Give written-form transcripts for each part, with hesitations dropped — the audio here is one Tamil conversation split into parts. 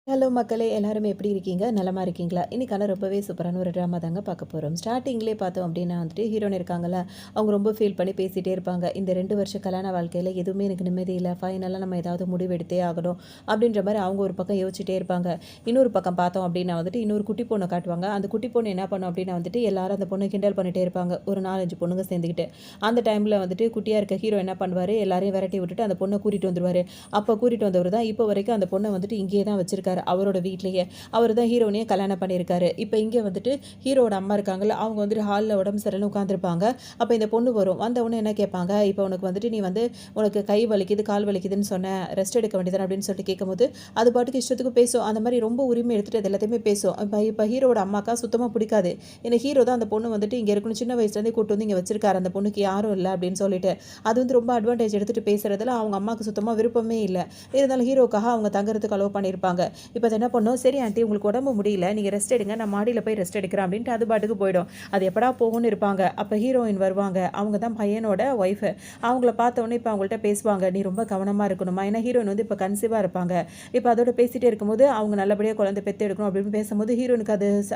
ஹலோ மக்களே எல்லாரும் எப்படி இருக்கீங்க? நலமா இருக்கீங்களா? இன்னைக்கான ரொம்பவே சூப்பரான ஒரு ட்ராமா தாங்க பார்க்க போறோம். ஸ்டார்ட்டிங்லேயே பார்த்தோம் அப்படின்னா வந்துட்டு ஹீரோயின் இருக்காங்கல்ல, அவங்க ரொம்ப ஃபீல் பண்ணி பேசிட்டே இருப்பாங்க. இந்த 2 வருஷ கல்யாண வாழ்க்கையில எதுவுமே எனக்கு நிம்மதி இல்ல. ஃபைனலா நம்ம ஏதாவது முடிவு எடுத்தே ஆகணும். அப்படின்ற மாரி அவங்க ஒரு பக்கம் யோசிச்சுட்டே இருப்பாங்க. இன்னொரு பக்கம் பார்த்தோம் அப்படின்னா வந்துட்டு இன்னொரு குட்டி பொண்ண காட்டுவாங்க. அந்த குட்டி பொண்ணு என்ன பண்ணும் அப்படின்னா வந்துட்டு எல்லாரும் அந்த பொண்ண கிண்டல் பண்ணிட்டே இருப்பாங்க. ஒரு 4, 5 பொண்ணுங்க சேர்ந்துக்கிட்டு. அந்த டைம்ல வந்துட்டு குட்டியா இருக்க ஹீரோ என்ன பண்ணுவாரு, எல்லாரையும் விரட்டி விட்டுட்டு அந்த பொண்ண கூட்டிட்டு வந்துருவாரு. அப்ப கூட்டிட்டு வந்தவர் தான் இப்போ வரைக்கும் அந்த பொண்ண வந்துட்டு இங்கேயே தான் வச்சிருக்காரு. அவரோட வீட்லயே. அவரு தான் ஹீரோயினையே கல்யாணம் பண்ணியிருக்காரு. இப்ப இங்க வந்துட்டு ஹீரோவோட அம்மா இருக்காங்கல்ல, அவங்க வந்துட்டு ஹால்ல உடம்பு சரியில்லன்னு உட்காந்துருப்பாங்க. அப்ப இந்த பொண்ணு வரும். வந்த உடனே என்ன கேட்பாங்க, "இப்ப உனக்கு வந்துட்டு நீ வந்து உனக்கு கை வலிக்குது, கால் வலிக்குதுன்னு சொன்ன. ரெஸ்ட் எடுக்க வேண்டியதுதானே?" அப்படின்னு சொல்லிட்டு கேட்கும்போது, அது பாட்டுக்கு இஷ்டத்துக்கு பேசும். அந்த மாரி ரொம்ப உரிமை எடுத்துட்டு அது எல்லாத்தையுமே பேசும். இப்ப ஹீரோவோட அம்மாக்கா சுத்தமா பிடிக்காது. ஏன்னா ஹீரோ தான் அந்த பொண்ணு வந்துட்டு இங்க இருக்கணும். சின்ன வயசுலேருந்தே கூட்டு வந்து இங்க வச்சிருக்காரு. அந்த பொண்ணுக்கு யாரும் இல்ல அப்படின்னு சொல்லிட்டு. அது வந்து ரொம்ப அட்வான்டேஜ் எடுத்துட்டு பேசுறதுல அவங்க அம்மாக்கு சுத்தமா விருப்பமே இல்ல. இருந்தாலும் ஹீரோக்காக அவங்க தங்குறதுக்கு அலோவ் பண்ணியிருப்பாங்க. இப்ப அது என்ன பண்ணும், "சரி ஆன்ட்டி உங்களுக்கு உடம்பு முடியல. நீங்க ரெஸ்ட் எடுங்க. நான் மாடியில போய் ரெஸ்ட் எடுக்கிறேன்" அப்படின்ட்டு அது பாட்டுக்கு போயிடும். அது எப்படா போகும்னு இருப்பாங்க. அப்ப ஹீரோயின் வருவாங்க. அவங்க தான் பையனோட ஒய்ஃப். அவங்கள பார்த்த உடனே இப்ப அவங்கள்ட்ட பேசுவாங்க. "நீ ரொம்ப கவனமா இருக்கணுமா." ஏன்னா ஹீரோயின் வந்து இப்ப கன்சீவா இருப்பாங்க. இப்ப அதோட பேசிட்டே இருக்கும்போது அவங்க நல்லபடியா குழந்தை பெத்து எடுக்கணும் அப்படின்னு பேசும்போது ஹீரோயினுக்கு அது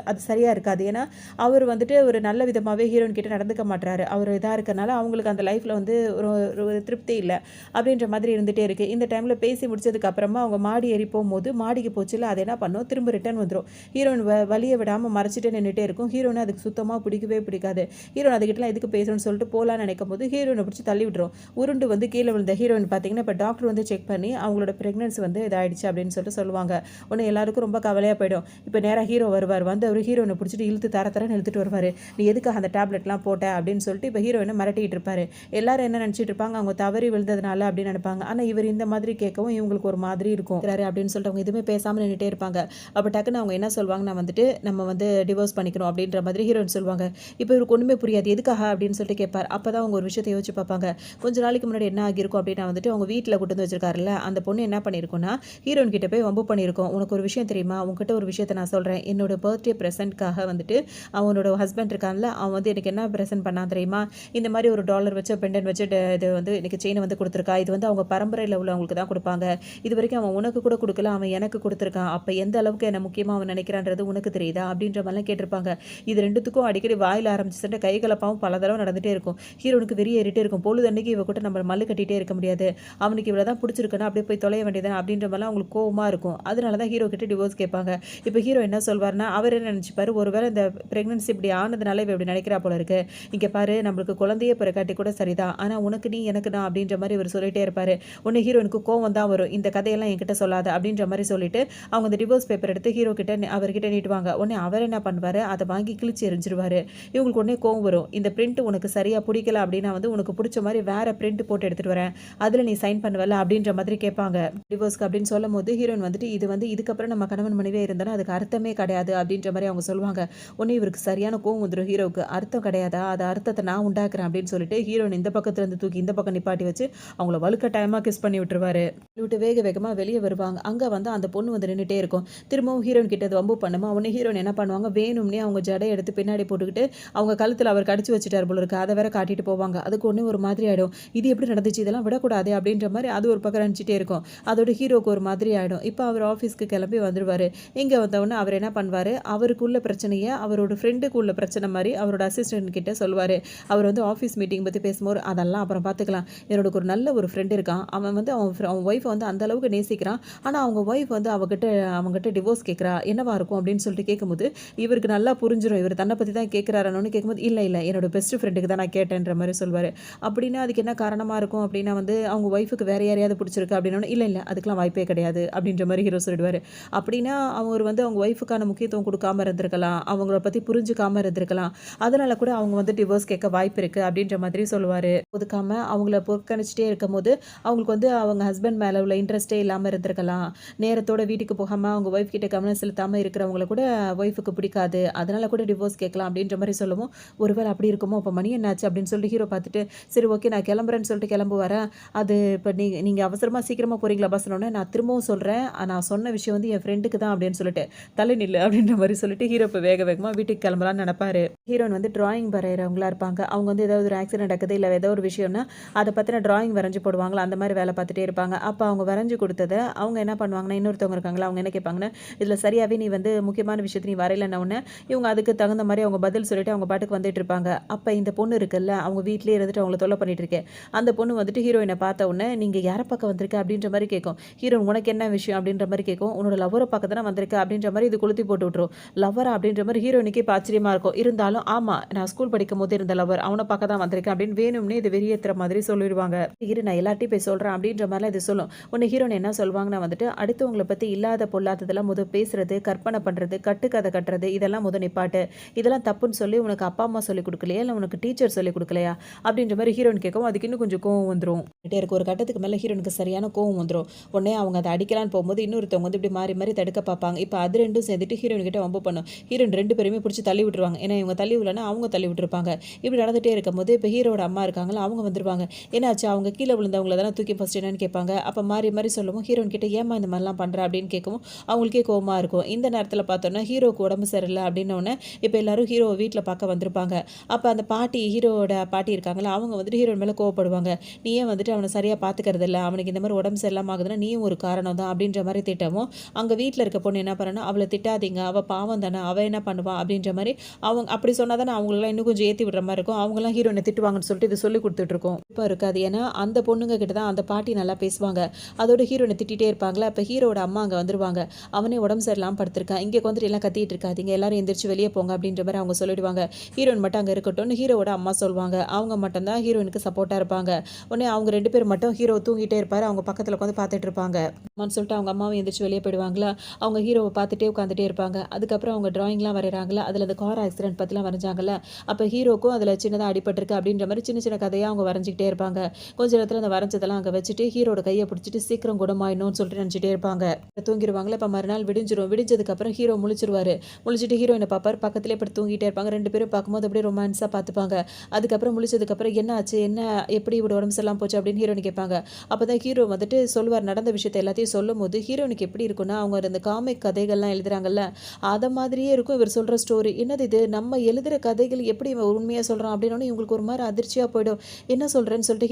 சரியா இருக்காது. ஏன்னா அவர் வந்துட்டு ஒரு நல்ல விதமாவே ஹீரோயின் கிட்ட நடந்துக்க மாட்றாரு. அவர் இதா இருக்கனால அவங்களுக்கு அந்த லைஃப்ல வந்து ஒரு ஒரு திருப்தி இல்ல. அப்படின்ற மாதிரி இருந்துட்டே இருக்கு. இந்த டைம்ல பேசி முடிச்சதுக்கு அப்புறமா அவங்க மாடி ஏறி போகும்போது மாடிக்கு போச்சுல்ல, அது என்ன பண்ணும், திரும்ப ரிட்டர்ன் வந்துரும். ஹீரோயின் வலிய விடாம மறைச்சிட்டே நின்னுட்டே இருக்கும். ஹீரோயின் அதுக்கு சுத்தமா பிடிக்கவே பிடிக்காது. ஹீரோயின் அதுகிட்டலாம் எதுக்கு பேசணும்னு சொல்லிட்டு போலான்னு நினைக்கும்போது ஹீரோயின பிடிச்சு தள்ளி விட்டுரும். உருண்டு வந்து கீழ விழுந்த ஹீரோயின் பார்த்தீங்கன்னா, இப்ப டாக்டர் வந்து செக் பண்ணி அவங்களோட பிரெக்னன்சி வந்து இதாயிடுச்சு அப்படின்னு சொல்லிட்டு சொல்லுவாங்க. உடனே எல்லாருக்கும் ரொம்ப கவலையா போயிடும். இப்ப நேரா ஹீரோ வருவார். வந்து அவரு ஹீரோயின பிடிச்சிட்டு இழுத்து தர தரன்னு இழுத்துட்டு வருவாரு. "நீ எதுக்காக அந்த டேப்லெட்லாம் போட்ட?" அப்படின்னு சொல்லிட்டு இப்ப ஹீரோயின மிரட்டிட்டு இருப்பாரு. எல்லாரும் என்ன நினைச்சிட்டு இருப்பாங்க, அவங்க தவறி விழுந்ததுனால அப்படின்னு நினைப்பாங்க. ஆனா இவர் இந்த மாதிரி கேட்கவும் இவங்களுக்கு ஒரு மாதிரி இருக்கும். அப்படின்னு சொல்லிட்டு அவங்க எதுவுமே பேசாம நின்னுட்டே இருப்பாங்க. அப்ப டக்குன்னு அவங்க என்ன சொல்வாங்கன்னா வந்துட்டு, "நம்ம வந்து டிவோர்ஸ் பண்ணிக்கணும்" அப்படின்ற மாதிரி ஹீரோயின் சொல்லுவாங்க. இப்ப இவருக்கு ஒண்ணுமே புரியாது. "எதுக்காக?" அப்படின்னு சொல்லிட்டு கேட்பார். அப்பதான் அவங்க ஒரு விஷயத்த யோசிச்சு பார்ப்பாங்க. கொஞ்ச நாளைக்கு முன்னாடி என்ன ஆகியிருக்கும் அப்படின்னா வந்துட்டு, அவங்க வீட்ல கூட்டு வந்து வச்சிருக்காருல்ல, அந்த பொண்ணு என்ன பண்ணியிருக்கும்னா, ஹீரோயின் கிட்ட போய் வம்பு பண்ணியிருக்கும். "உனக்கு ஒரு விஷயம் தெரியுமா? உன்கிட்ட ஒரு விஷயத்த நான் சொல்றேன். என்னோட பர்த்டே பிரசன்ட்காக வந்துட்டு அவனோட ஹஸ்பண்ட் இருக்கான்ல, அவன் வந்து எனக்கு என்ன பிரசன்ட் பண்ணான் தெரியுமா? இந்த மாரி ஒரு டாலர் வச்ச பெண்டன்ட் வச்சு இது வந்து எனக்கு செயின் வந்து குடுத்துருக்கா. இது வந்து அவங்க பரம்பரையில உள்ளவங்களுக்கு தான் குடுப்பாங்க. இதுவரைக்கும் அவன் உனக்கு கூட குடுக்கல. அவன் எனக்கு குடுத்துருக்கான். அப்ப எந்த அளவுக்கு என்ன முக்கியமா அவன் நினைக்கிறான்றது உனக்கு தெரியுதா?" அப்படின்ற மாதிரிலாம் கேட்டிருப்பாங்க. இது 2த்துக்கும் அடிக்கடி வாயில ஆரம்பிச்சு சண்டை கை கலப்பாவும் பல தடவ நடந்துட்டே இருக்கும். ஹீரோனுக்கு வெறி ஏறிட்டே இருக்கும். பொழுதன்னைக்கு இவ கூட நம்ம மல்லு கட்டிட்டே இருக்க முடியாது. அவனுக்கு இவள தான் புடிச்சிருக்குன்னா அப்படியே போய் தொலைய வேண்டியதுதானே அப்படின்ற மாதிரிலாம் அவங்களுக்கு கோவமா இருக்கும். அதனால தான் ஹீரோ கிட்ட டிவோர்ஸ் கேட்பாங்க. இப்ப ஹீரோ என்ன சொல்வாருன்னா, அவர் என்ன நினைச்சுப்பாரு, ஒருவேளை இந்த பிரெக்னன்சி இப்படி ஆனதுனால இவ இப்படி நினைக்கிறா போல இருக்கு. இங்க பாரு நம்மளுக்கு குழந்தையே பிறக்காட்டி கூட சரிதான். ஆனா உனக்கு நீ எனக்கு நான் அப்படின்ற மாதிரி இவர் சொல்லிட்டே இருப்பாரு. உடனே ஹீரோனுக்கு கோவம் தான் வரும். இந்த கதையெல்லாம் என்கிட்ட சொல்லாத அப்படின்ற மாதிரி சொல்லிட்டு அவங்க அந்த டிவோர்ஸ் பேப்பர் எடுத்து ஹீரோ கிட்ட அவர்கிட்ட நீட்டுவாங்க. உடனே அவர் என்ன பண்ணுவாரு, அதை வாங்கி கிழிச்சு எறிஞ்சிருவாரு. இவங்களுக்கு உடனே கோவம் வரும். "இந்த பிரிண்ட் உனக்கு சரியா பிடிக்கல அப்படின்னா வந்து உனக்கு பிடிச்ச மாதிரி வேற பிரிண்ட் போட்டு எடுத்துட்டு வரேன். அதுல நீ சைன் பண்ணுவல" அப்படின்ற மாதிரி கேட்பாங்க. டிவோர்ஸ்க்கு அப்படின்னு சொல்லும்போது ஹீரோயின் வந்துட்டு, "இது வந்து இதுக்கப்புறம் நம்ம கணவன் மனைவியா இருந்தோம்னா அதுக்கு அர்த்தமே கிடையாது" அப்படின்ற மாதிரி அவங்க சொல்லுவாங்க. உடனே இவருக்கு சரியான கோவம் வந்துரும் ஹீரோவுக்கு. "அர்த்தம் கிடையாதா? அது அர்த்தத்தை நான் உண்டாக்குறேன்" அப்படின்னு சொல்லிட்டு ஹீரோயின் இந்த பக்கத்துல இருந்து தூக்கி இந்த பக்கம் நிப்பாட்டி வச்சு அவங்கள வலுக்கட்டாயமா கிஸ் பண்ணி விட்டுருவாரு. விட்டு வேக வேகமா வெளிய வருவாங்க. அங்க வந்து அந்த பொண்ணு வந்து நின்னுட்டே இருக்கும். திரும்பவும் ஹீரோயின் கிட்ட அது வம்பு பண்ணுமா, உடனே ஹீரோயின் என்ன பண்ணுவாங்க, வேணும்னே அவங்க ஜடைய எடுத்து பின்னாடி போட்டுக்கிட்டு அவங்க கழுத்துல அவர் கடிச்சு வச்சுட்டாரு போல இருக்கு. அத வேற காட்டிட்டு போவாங்க. அதுக்கு உடனே ஒரு மாதிரி ஆயிடும். "இது எப்படி நடந்துச்சு? இதெல்லாம் விடக்கூடாதே" அப்படின்ற மாரி அது ஒரு பக்கம் நினைச்சிட்டே இருக்கும். அதோட ஹீரோக்கு ஒரு மாதிரி ஆயிடும். இப்ப அவர் ஆஃபீஸ்க்கு கிளம்பி வந்துருவாரு. இங்க வந்த உடனே அவர் என்ன பண்ணுவாரு, அவருக்குள்ள பிரச்சனைய அவரோட ஃப்ரெண்டுக்கு உள்ள பிரச்சனை மாரி அவரோட அசிஸ்டன்ட் கிட்ட சொல்லுவாரு. அவர் வந்து ஆஃபீஸ் மீட்டிங் பத்தி பேசும்போது, "அதெல்லாம் அப்புறம் பார்த்துக்கலாம். என்னோட ஒரு நல்ல ஒரு ஃப்ரெண்ட் இருக்கான். அவன் வந்து அவன் ஒய்ஃப வந்து அந்த அளவுக்கு நேசிக்கிறான். ஆனா அவங்க ஒய்ஃப் வந்து அவங்கிட்ட டிவோர்ஸ் கேட்கிறா. என்னவா இருக்கும்?" அப்படின்னு சொல்லிட்டு கேட்கும்போது, இவருக்கு நல்லா புரிஞ்சிரும். இவர் தன்னை பத்தி தான் கேட்கிறாருன்னு கேட்கும்போது, "இல்ல, இல்ல. என்னோட பெஸ்ட் ஃப்ரெண்டுக்கு தான் நான் கேட்டேன்ற" மாரி சொல்வாரு. அப்படின்னா அதுக்கு என்ன காரணமா இருக்கும் அப்படின்னா வந்து, அவங்க ஒய்ஃப்க்கு வேற யாரையாவது பிடிச்சிருக்கு அப்படின்னோனே, "இல்ல, இல்ல. அதுக்கெல்லாம் வாய்ப்பே கிடையாது" அப்படின்ற மாரி ஹீரோ சொல்லிடுவாரு. அப்படின்னா அவர் வந்து அவங்க ஒய்ஃப்க்கான முக்கியத்துவம் குடுக்காம இருந்திருக்கலாம். அவங்கள பத்தி புரிஞ்சுக்காம இருந்திருக்கலாம். அதனால கூட அவங்க வந்து டிவோர்ஸ் கேட்க வாய்ப்பு இருக்கு அப்படின்ற மாதிரி சொல்லுவாரு. ஒதுக்காம அவங்கள புறக்கணிச்சுட்டே இருக்கும்போது, அவங்களுக்கு வந்து அவங்க ஹஸ்பண்ட் மேல உள்ள இன்ட்ரெஸ்ட்டே இல்லாம இருந்திருக்கலாம். நேரத்தோட வீட்டுக்கு போகாம அவங்க ஒய்ஃப் கிட்ட கவனம் செலுத்தாம இருக்கிறவங்கள கூட ஒய்ஃப்க்கு பிடிக்காது. அதனால கூட டிவோர்ஸ் கேட்கலாம் அப்படின்ற மாரி சொல்லவும், "ஒருவேளை அப்படி இருக்குமோ? அப்ப மணி என்னாச்சு?" அப்படின்னு சொல்லிட்டு ஹீரோ பார்த்துட்டு, "சரி ஓகே நான் கிளம்புறேன்னு" சொல்லிட்டு கிளம்புவாரா. அது இப்ப நீங்க அவசரமா சீக்கிரமா போறீங்களா பஸ்ன்னோனே, "நான் திரும்பவும் சொல்றேன். நான் சொன்ன விஷயம் வந்து என் ஃப்ரெண்டுக்கு தான்" அப்படின்னு சொல்லிட்டு, "தள்ளி நில்லு" அப்படின்ற மாரி சொல்லிட்டு ஹீரோ இப்ப வேக வேகமா வீட்டுக்கு கிளம்பலாம்னு நெனப்பாரு. ஹீரோயின் வந்து டிராயிங் வரையறவங்களா இருப்பாங்க. அவங்க வந்து ஏதாவது ஒரு ஆக்சிடென்ட் நடக்குது, இல்ல ஏதோ ஒரு விஷயம்னா, அத பத்தின டிராயிங் வரைஞ்சு போடுவாங்கல்ல, அந்த மாரி வேலை பார்த்துட்டே இருப்பாங்க. அப்ப அவங்க வரைஞ்சு குடுத்தத அவங்க என்ன பண்ணுவாங்கன்னா, இன்னொருத்தவங்க இருக்காங்களா, அவங்க என்ன கேட்பாங்கன்னா, இதில சரியாவே நீ வந்து முக்கியமான விஷயத்துக்கு நீ வரையலன்ன உடனே, இவங்க அதுக்கு தகுந்த மாரி அவங்க பதில் சொல்லிட்டு அவங்க பாட்டுக்கு வந்துட்டு இருப்பாங்க. அப்ப இந்த பொண்ணு இருக்குல்ல, அவங்க வீட்லயே இருந்துட்டு அவங்கள தொல்ல பண்ணிட்டு இருக்கே. அந்த பொண்ணு வந்துட்டு ஹீரோயின பார்த்த உடனே, "நீங்க யார பார்க்க வந்திருக்க?" அப்படின்ற மாரி கேட்கும். ஹீரோயின், "உனக்கு என்ன விஷயம்?" அப்படின்ற மாரி கேட்கும். "உன்னோட லவ்வர பார்க்க தானே வந்திருக்க." அப்படின்ற மாரி இது கொளுத்தி போட்டு விட்டுரும். லவ்வரா அப்படின்ற மாரி ஹீரோயினுக்கே இப்ப ஆச்சரியமா இருக்கும். இருந்தாலும், "ஆமா, நான் ஸ்கூல் படிக்கும்போது இருந்த லவர். அவன பார்க்க தான் வந்திருக்கேன்." அப்படின்னு வேணும்னே இது வெறியேத்துற மாதிரி சொல்லிருவாங்க. "இரு நான் எல்லார்ட்டயும் போய் சொல்றேன்." அப்படின்ற மாரிலாம் இது சொல்லும். உடனே ஹீரோயின் என்ன சொல்வாங்கன்னா வந்துட்டு, "அடுத்தவங்கள பத்தி இல்லாத பொல்லாததெல்லாம் பேசுறது, கற்பனை பண்றது, கட்டுக்கதை கட்டுறது இதெல்லாம் நிப்பாட்டு. இதெல்லாம் தப்புன்னு சொல்லி உனக்கு அப்பா, அம்மா சொல்லிக் குடுக்கலையா? இல்ல உனக்கு டீச்சர் சொல்லிக் குடுக்கலையா?" அப்படின்ற மாரி ஹீரோயின் கேட்கவும், அதுக்கு இன்னும் கொஞ்சம் கோவம் வந்துரும். இருக்கு ஒரு கட்டத்துக்கு மேல ஹீரோயினுக்கு சரியான கோவம் வந்துரும். உடனே அவங்க அத அடிக்கலான்னு போகும்போது, இன்னொருத்தவங்க வந்து இப்படி மாறி மாறி தடுக்க பார்ப்பாங்க. இப்ப அது 2ம் சேர்ந்துட்டு ஹீரோயின் கிட்ட வம்பு பண்ணும். ஹீரோயின் 2 பேரையுமே புடிச்சு தள்ளி விட்டுருவாங்க. ஏன்னா இவங்க தள்ளி விடலன்னா, அவங்க தள்ளி விட்டுருப்பாங்க. இப்படி நடந்துட்டே இருக்கும்போது, இப்ப ஹீரோவோட அம்மா இருக்காங்கல்ல, அவங்க வந்துருவாங்க. "என்னாச்சு? அவங்க கீழ விழுந்தவங்கள தானே தூக்கி ஃபர்ஸ்ட் என்னன்னு கேட்பாங்க." அப்ப மாறி மாறி சொல்லவும், ஹீரோயின் கிட்ட "ஏம்மா இந்த மாரிலாம் பண்ற?" அப்படின்னு கேட்கவும், அவங்களுக்கே கோவமா இருக்கும். இந்த நேரத்துல பார்த்தோம்னா, ஹீரோவுக்கு உடம்பு சரியில்ல அப்படின்னோனே, இப்ப எல்லாரும் ஹீரோவ வீட்ல பார்க்க வந்திருப்பாங்க. அப்ப அந்த பாட்டி, ஹீரோவோட பாட்டி இருக்காங்கல்ல, அவங்க வந்துட்டு ஹீரோயின் மேல கோவப்படுவாங்க. "நீ ஏன் வந்துட்டு அவன சரியா பார்த்துக்கிறதில்ல? அவனுக்கு இந்த மாரி உடம்பு சரியில்லாம ஆகுதுன்னா, நீயும் ஒரு காரணம் தான்." அப்படின்ற மாரி திட்டவும், அங்க வீட்ல இருக்க பொண்ணு என்ன பண்ணும்னா, "அவள திட்டாதீங்க. அவ பாவம் தானே. அவ என்ன பண்ணுவா?" அப்படின்ற மாரி அவங்க அப்படி சொன்னா தானே அவங்களுக்கெல்லாம் இன்னும் கொஞ்சம் ஏத்தி விடுற மாரி இருக்கும். அவங்கலாம் ஹீரோயின திட்டுவாங்கன்னு சொல்லிட்டு இது சொல்லிக் குடுத்துட்டு இருக்கும். இப்ப இருக்காது. ஏன்னா, அந்த பொண்ணுங்க கிட்ட தான் அந்த பாட்டி நல்லா பேசுவாங்க. அதோட ஹீரோயின திட்டிட்டே இருப்பாங்களா, அப்ப ஹீரோவோட அம்மா அங்க வந்துருவாங்க. "அவனே உடம்பு சரியில்லாம படுத்திருக்கான். இங்க வந்துட்டு எல்லாம் கத்திட்டு இருக்காதீங்க. எல்லாரும் எந்திரிச்சு வெளிய போங்க." அப்படின்ற மாரி அவங்க சொல்லிடுவாங்க. ஹீரோயின் மட்டும் அங்க இருக்கட்டும்னு ஹீரோவோட அம்மா சொல்வாங்க. அவங்க மட்டும் தான் ஹீரோயினுக்கு சப்போர்ட்டா இருப்பாங்க. உடனே அவங்க 2 பேர் மட்டும் ஹீரோ தூங்கிட்டே இருப்பாரு. அவங்க பக்கத்துல உட்காந்து பார்த்துட்டு இருப்பாங்க. அம்மான்னு சொல்லிட்டு அவங்க அம்மாவும் எந்திரிச்சு வெளிய போயிடுவாங்களா, அவங்க ஹீரோவ பார்த்துட்டே உட்காந்துட்டே இருப்பாங்க. அதுக்கப்புறம் அவங்க டிராயிங்லாம் வரையறாங்கல்ல, அதுல அந்த கார் ஆக்சிடென்ட் பத்திலாம் வரைஞ்சாங்கல்ல, அப்ப ஹீரோக்கும் அதுல சின்னதா அடிபட்டிருக்கு அப்படின்ற மாரி சின்ன சின்ன கதையா அவங்க வரைஞ்சுக்கிட்டே இருப்பாங்க. கொஞ்ச நேரத்துல அந்த வரைஞ்சதெல்லாம் அங்க வச்சுட்டு ஹீரோட கைய பிடிச்சிட்டு சீக்கிரம் குணமாயிடணும்னு சொல்லிட்டு நினைச்சுட்டே இருப்பாங்க. தூங்கிருவாங்கல்ல, இப்ப மறுநாள் விடிஞ்சிரும். விடிஞ்சதுக்கு அப்புறம் ஹீரோ முழிச்சிருவாரு. முழிச்சிட்டு ஹீரோயின பார்ப்பாரு. பக்கத்திலேயே படுத்து தூங்கிட்டே இருப்பாங்க. 2 பேரும் பார்க்கும்போது அப்படியே ரொமான்ஸா பார்த்துப்பாங்க. அதுக்கப்புறம் முழிச்சதுக்கப்புறம் "என்ன ஆச்சு? என்ன எப்படி இவட உடம்பு சரியில்லாம போச்சு?" அப்படின்னு ஹீரோயின் கேட்பாங்க. அப்பதான் ஹீரோ வந்துட்டு சொல்லுவார். நடந்த விஷயத்த எல்லாத்தையும் சொல்லும்போது, ஹீரோயினுக்கு எப்படி இருக்கும்னா, அவங்க இந்த காமிக் கதைகள்லாம் எழுதுறாங்கல்ல, அத மாதிரியே இருக்கும் இவர் சொல்ற ஸ்டோரி. "என்னது இது? நம்ம எழுதுற கதைகள் எப்படி இவன் உண்மையா சொல்றான்?" அப்படின்னோனே இவங்களுக்கு ஒரு மாரி அதிர்ச்சியா போயிடும். "என்ன சொல்றேன்னு?" சொல்லிட்டு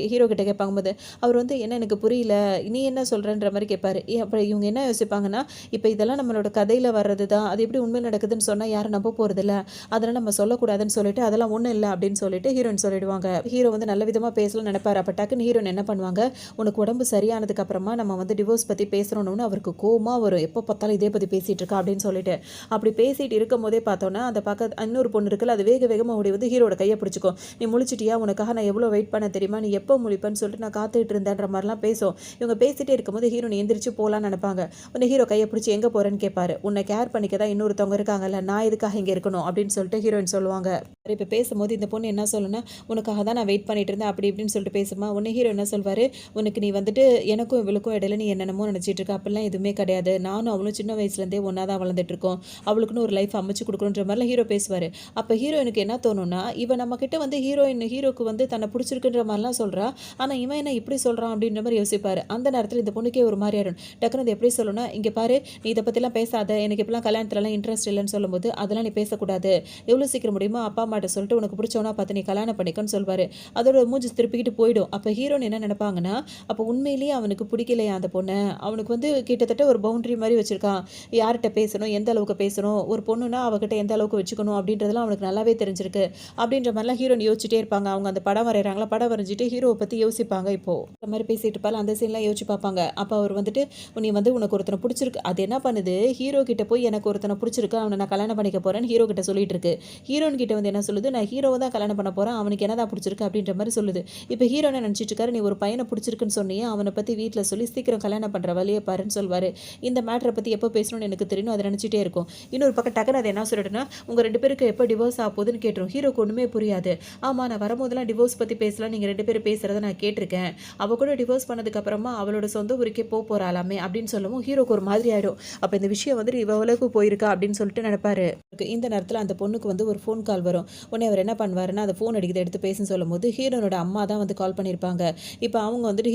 ஹீரோ கிட்ட கேட்பாங்கும்போது, அவர் வந்து "என்ன எனக்கு புரியல. நீ என்ன சொல்றன்ற?" மாரி கேட்பாரு. அப்புறம் இவங்க என்ன யோசிப்பாங்கன்னா, இப்ப இதெல்லாம் நம்மளோட கதையில வர்றது தான். அது எப்படி உண்மையில நடக்குதுன்னு சொன்னா யாரும் நம்ப போறதில்ல. அதனால நம்ம சொல்லக்கூடாதுன்னு சொல்லிட்டு, "அதெல்லாம் ஒண்ணும் இல்ல." அப்படின்னு சொல்லிட்டு ஹீரோயின் சொல்லிடுவாங்க. ஹீரோ வந்து நல்ல விதமா பேசலாம்னு நெனைப்பாரு. அப்ப டக்குன்னு ஹீரோயின் என்ன பண்ணுவாங்க, "உனக்கு உடம்பு சரியானதுக்கு அப்புறமா நம்ம வந்து டிவோர்ஸ் பத்தி பேசுறோம்னு" அவருக்கு கோவமா வரும். "எப்ப பார்த்தாலும் இதே பத்தி பேசிட்டு இருக்கா" அப்படின்னு சொல்லிட்டு. அப்படி பேசிட்டு இருக்கும்போதே பார்த்தோம்னா, அந்த இன்னொரு பொண்ணு இருக்குல்ல, அது வேக வேகமா ஓடி வந்து ஹீரோவோட கைய பிடிச்சுக்கும். "நீ முழிச்சிட்டியா? உனக்காக நான் எவ்வளோ வெயிட் பண்ணேன் தெரியுமா? நீ எப்போ முழிப்பன்னு சொல்லிட்டு நான் காத்துட்டு இருந்தேன்ற" மாரிலாம் பேசும். இவங்க பேசிட்டே இருக்கும்போது ஹீரோயின் எந்திரிச்சு போலான்னு நெனைப்பாங்க. உடனே ஹீரோ கைய பிடிச்சு "எங்க போறேன்னு?" கேட்பாரு. "உன்னை கேர் பண்ணிக்க தான் இன்னொருத்தவங்க இருக்காங்கல்ல, நான் எதுக்காக இங்க இருக்கணும்?" அப்படின்னு சொல்லிட்டு ஹீரோயின் சொல்லுவாங்க. இப்ப பேசும்போது இந்த பொண்ணு என்ன சொல்லும்னா, "உனக்காக தான் நான் வெயிட் பண்ணிட்டு இருந்தேன்." அப்படி இப்படின்னு சொல்லிட்டு பேசுமா. உடனே ஹீரோ என்ன சொல்வாரு, "உனக்கு நீ வந்துட்டு எனக்கும் இவளுக்கும் இடையில நீ என்னென்னமோ நினைச்சிட்டு இருக்க. அப்படிலாம் எதுவுமே கிடையாது. நானும் அவளும் சின்ன வயசுலேருந்தே ஒண்ணா தான் வளர்ந்துட்டு இருக்கோம். அவளுக்குன்னு ஒரு லைஃப் அமைச்சு குடுக்கணுன்ற" மாரிலாம் ஹீரோ பேசுவாரு. அப்ப ஹீரோயினுக்கு என்ன தோணும்னா, இவ நம்ம கிட்ட வந்து ஹீரோக்கு வந்து தன்னை பிடிச்சிருக்குன்ற மாரிலாம் சொல்றா. ஆனா இவன் என்ன இப்படி சொல்றான் அப்படின்ற மாரி யோசிப்பாரு. அந்த நேரத்துல இந்த பொண்ணுக்கே ஒரு மாரி ஆயிடும். டக்குனு அது எப்படி சொல்லும்னா, "இங்க பாரு, நீ இத பத்திலாம் பேசாத. எனக்கு இப்பலாம் கல்யாணத்துலலாம் இன்ட்ரெஸ்ட் இல்லன்னு" சொல்லும்போது, "அதெல்லாம் நீ பேசக்கூடாது. எவ்வளோ சீக்கிரம் முடியுமோ அப்பா அம்மாட்ட சொல்லிட்டு உனக்கு பிடிச்சவனா பார்த்து நீ கல்யாணம் பண்ணிக்கோன்னு" சொல்வாரு. அதோட மூஞ்சி திருப்பிக்கிட்டு போயிடும். அப்ப ஹீரோயின் என்ன நினைப்பாங்கன்னா, அப்ப உண்மையிலேயே அவனுக்கு பிடிக்கலையா அந்த பொண்ண. அவனுக்கு வந்து கிட்டத்தட்ட ஒரு பவுண்டரி மாரி வச்சிருக்கான். யார்ட்ட பேசணும், எந்த அளவுக்கு பேசணும், ஒரு பொண்ணுனா அவகிட்ட எந்த அளவுக்கு வச்சுக்கணும் அப்படின்றதெல்லாம் அவனுக்கு நல்லாவே தெரிஞ்சிருக்கு. அப்படின்ற மாரிலாம் ஹீரோயின் யோசிச்சுட்டே இருப்பாங்க. அவங்க அந்த படம் வரையறாங்களா, படம் வரைஞ்சிட்டு ஹீரோவ பத்தி யோசிப்பாங்க இப்போ. இந்த மாரி பேசிட்டு இருப்பால, அந்த சீன்லாம் யோசிச்சு பார்ப்பாங்க. அப்ப அவர் வந்துட்டு, "நீ வந்து உனக்கு ஒருத்தன புடிச்சிருக்கு." அது என்ன பண்ணுது, ஹீரோ கிட்ட போய் "எனக்கு ஒருத்தன புடிச்சிருக்கு. அவன நான் கல்யாணம் பண்ணிக்க போறேன்னு" ஹீரோ கிட்ட சொல்லிட்டு இருக்கு. ஹீரோயின் கிட்ட வந்து என்ன சொல்லுது, "நான் ஹீரோவ தான் கல்யாணம் பண்ண போறேன். அவனுக்கு என்னதான் புடிச்சிருக்கு?" அப்படின்ற மாரி சொல்லுது. இப்ப ஹீரோ என்ன நெனச்சிட்டு இருக்காரு, "நீ ஒரு பையன புடிச்சிருக்குன்னு சொன்னியே, அவன பத்தி வீட்ல சொல்லி சீக்கிரம் கல்யாணம் பண்ற வழிய பாருன்னு" சொல்வாரு. இந்த மேட்டர பத்தி எப்ப பேசணும்னு எனக்கு தெரியணும். அத நெனச்சிட்டே இருக்கும். இன்னொரு பக்கம் டக்குனு அது என்ன சொல்லிடும்னா, "உங்க 2 பேருக்கு எப்ப டிவோர்ஸ் ஆகப்போகுதுன்னு" கேட்டுரும். ஹீரோக்கு ஒண்ணுமே புரியாது. "ஆமா, நான் வரும்போதெல்லாம் டிவோர்ஸ் பத்தி பேசலாம். நீங்க 2 பேரும் பேசுறத நான் கேட்டுருக்கேன். அவ கூட டிவோர்ஸ் பண்ணதுக்கு அப்புறமா அவளோட சொந்த ஊருக்கே போறாளாமே" அப்படின்னு சொல்லவும் ஹீரோக்கு ஒரு மாதிரி ஆயிடும். அப்ப இந்த விஷயம் வந்து இவ அளவுக்கு போயிருக்கா அப்படின்னு சொல்லிட்டு நெனைப்பாரு. இந்த நேரத்துல அந்த பொண்ணுக்கு வந்து ஒரு ஃபோன் கால் வரும். உடனே அவர் என்ன பண்ணுவாருன்னா, அந்த ஃபோன் அடிக்குது எடுத்து பேசுன்னு சொல்லும்போது, ஹீரோனோட அம்மா தான் வந்து கால் பண்ணியிருப்பாங்க. இப்ப அவங்க வந்துட்டு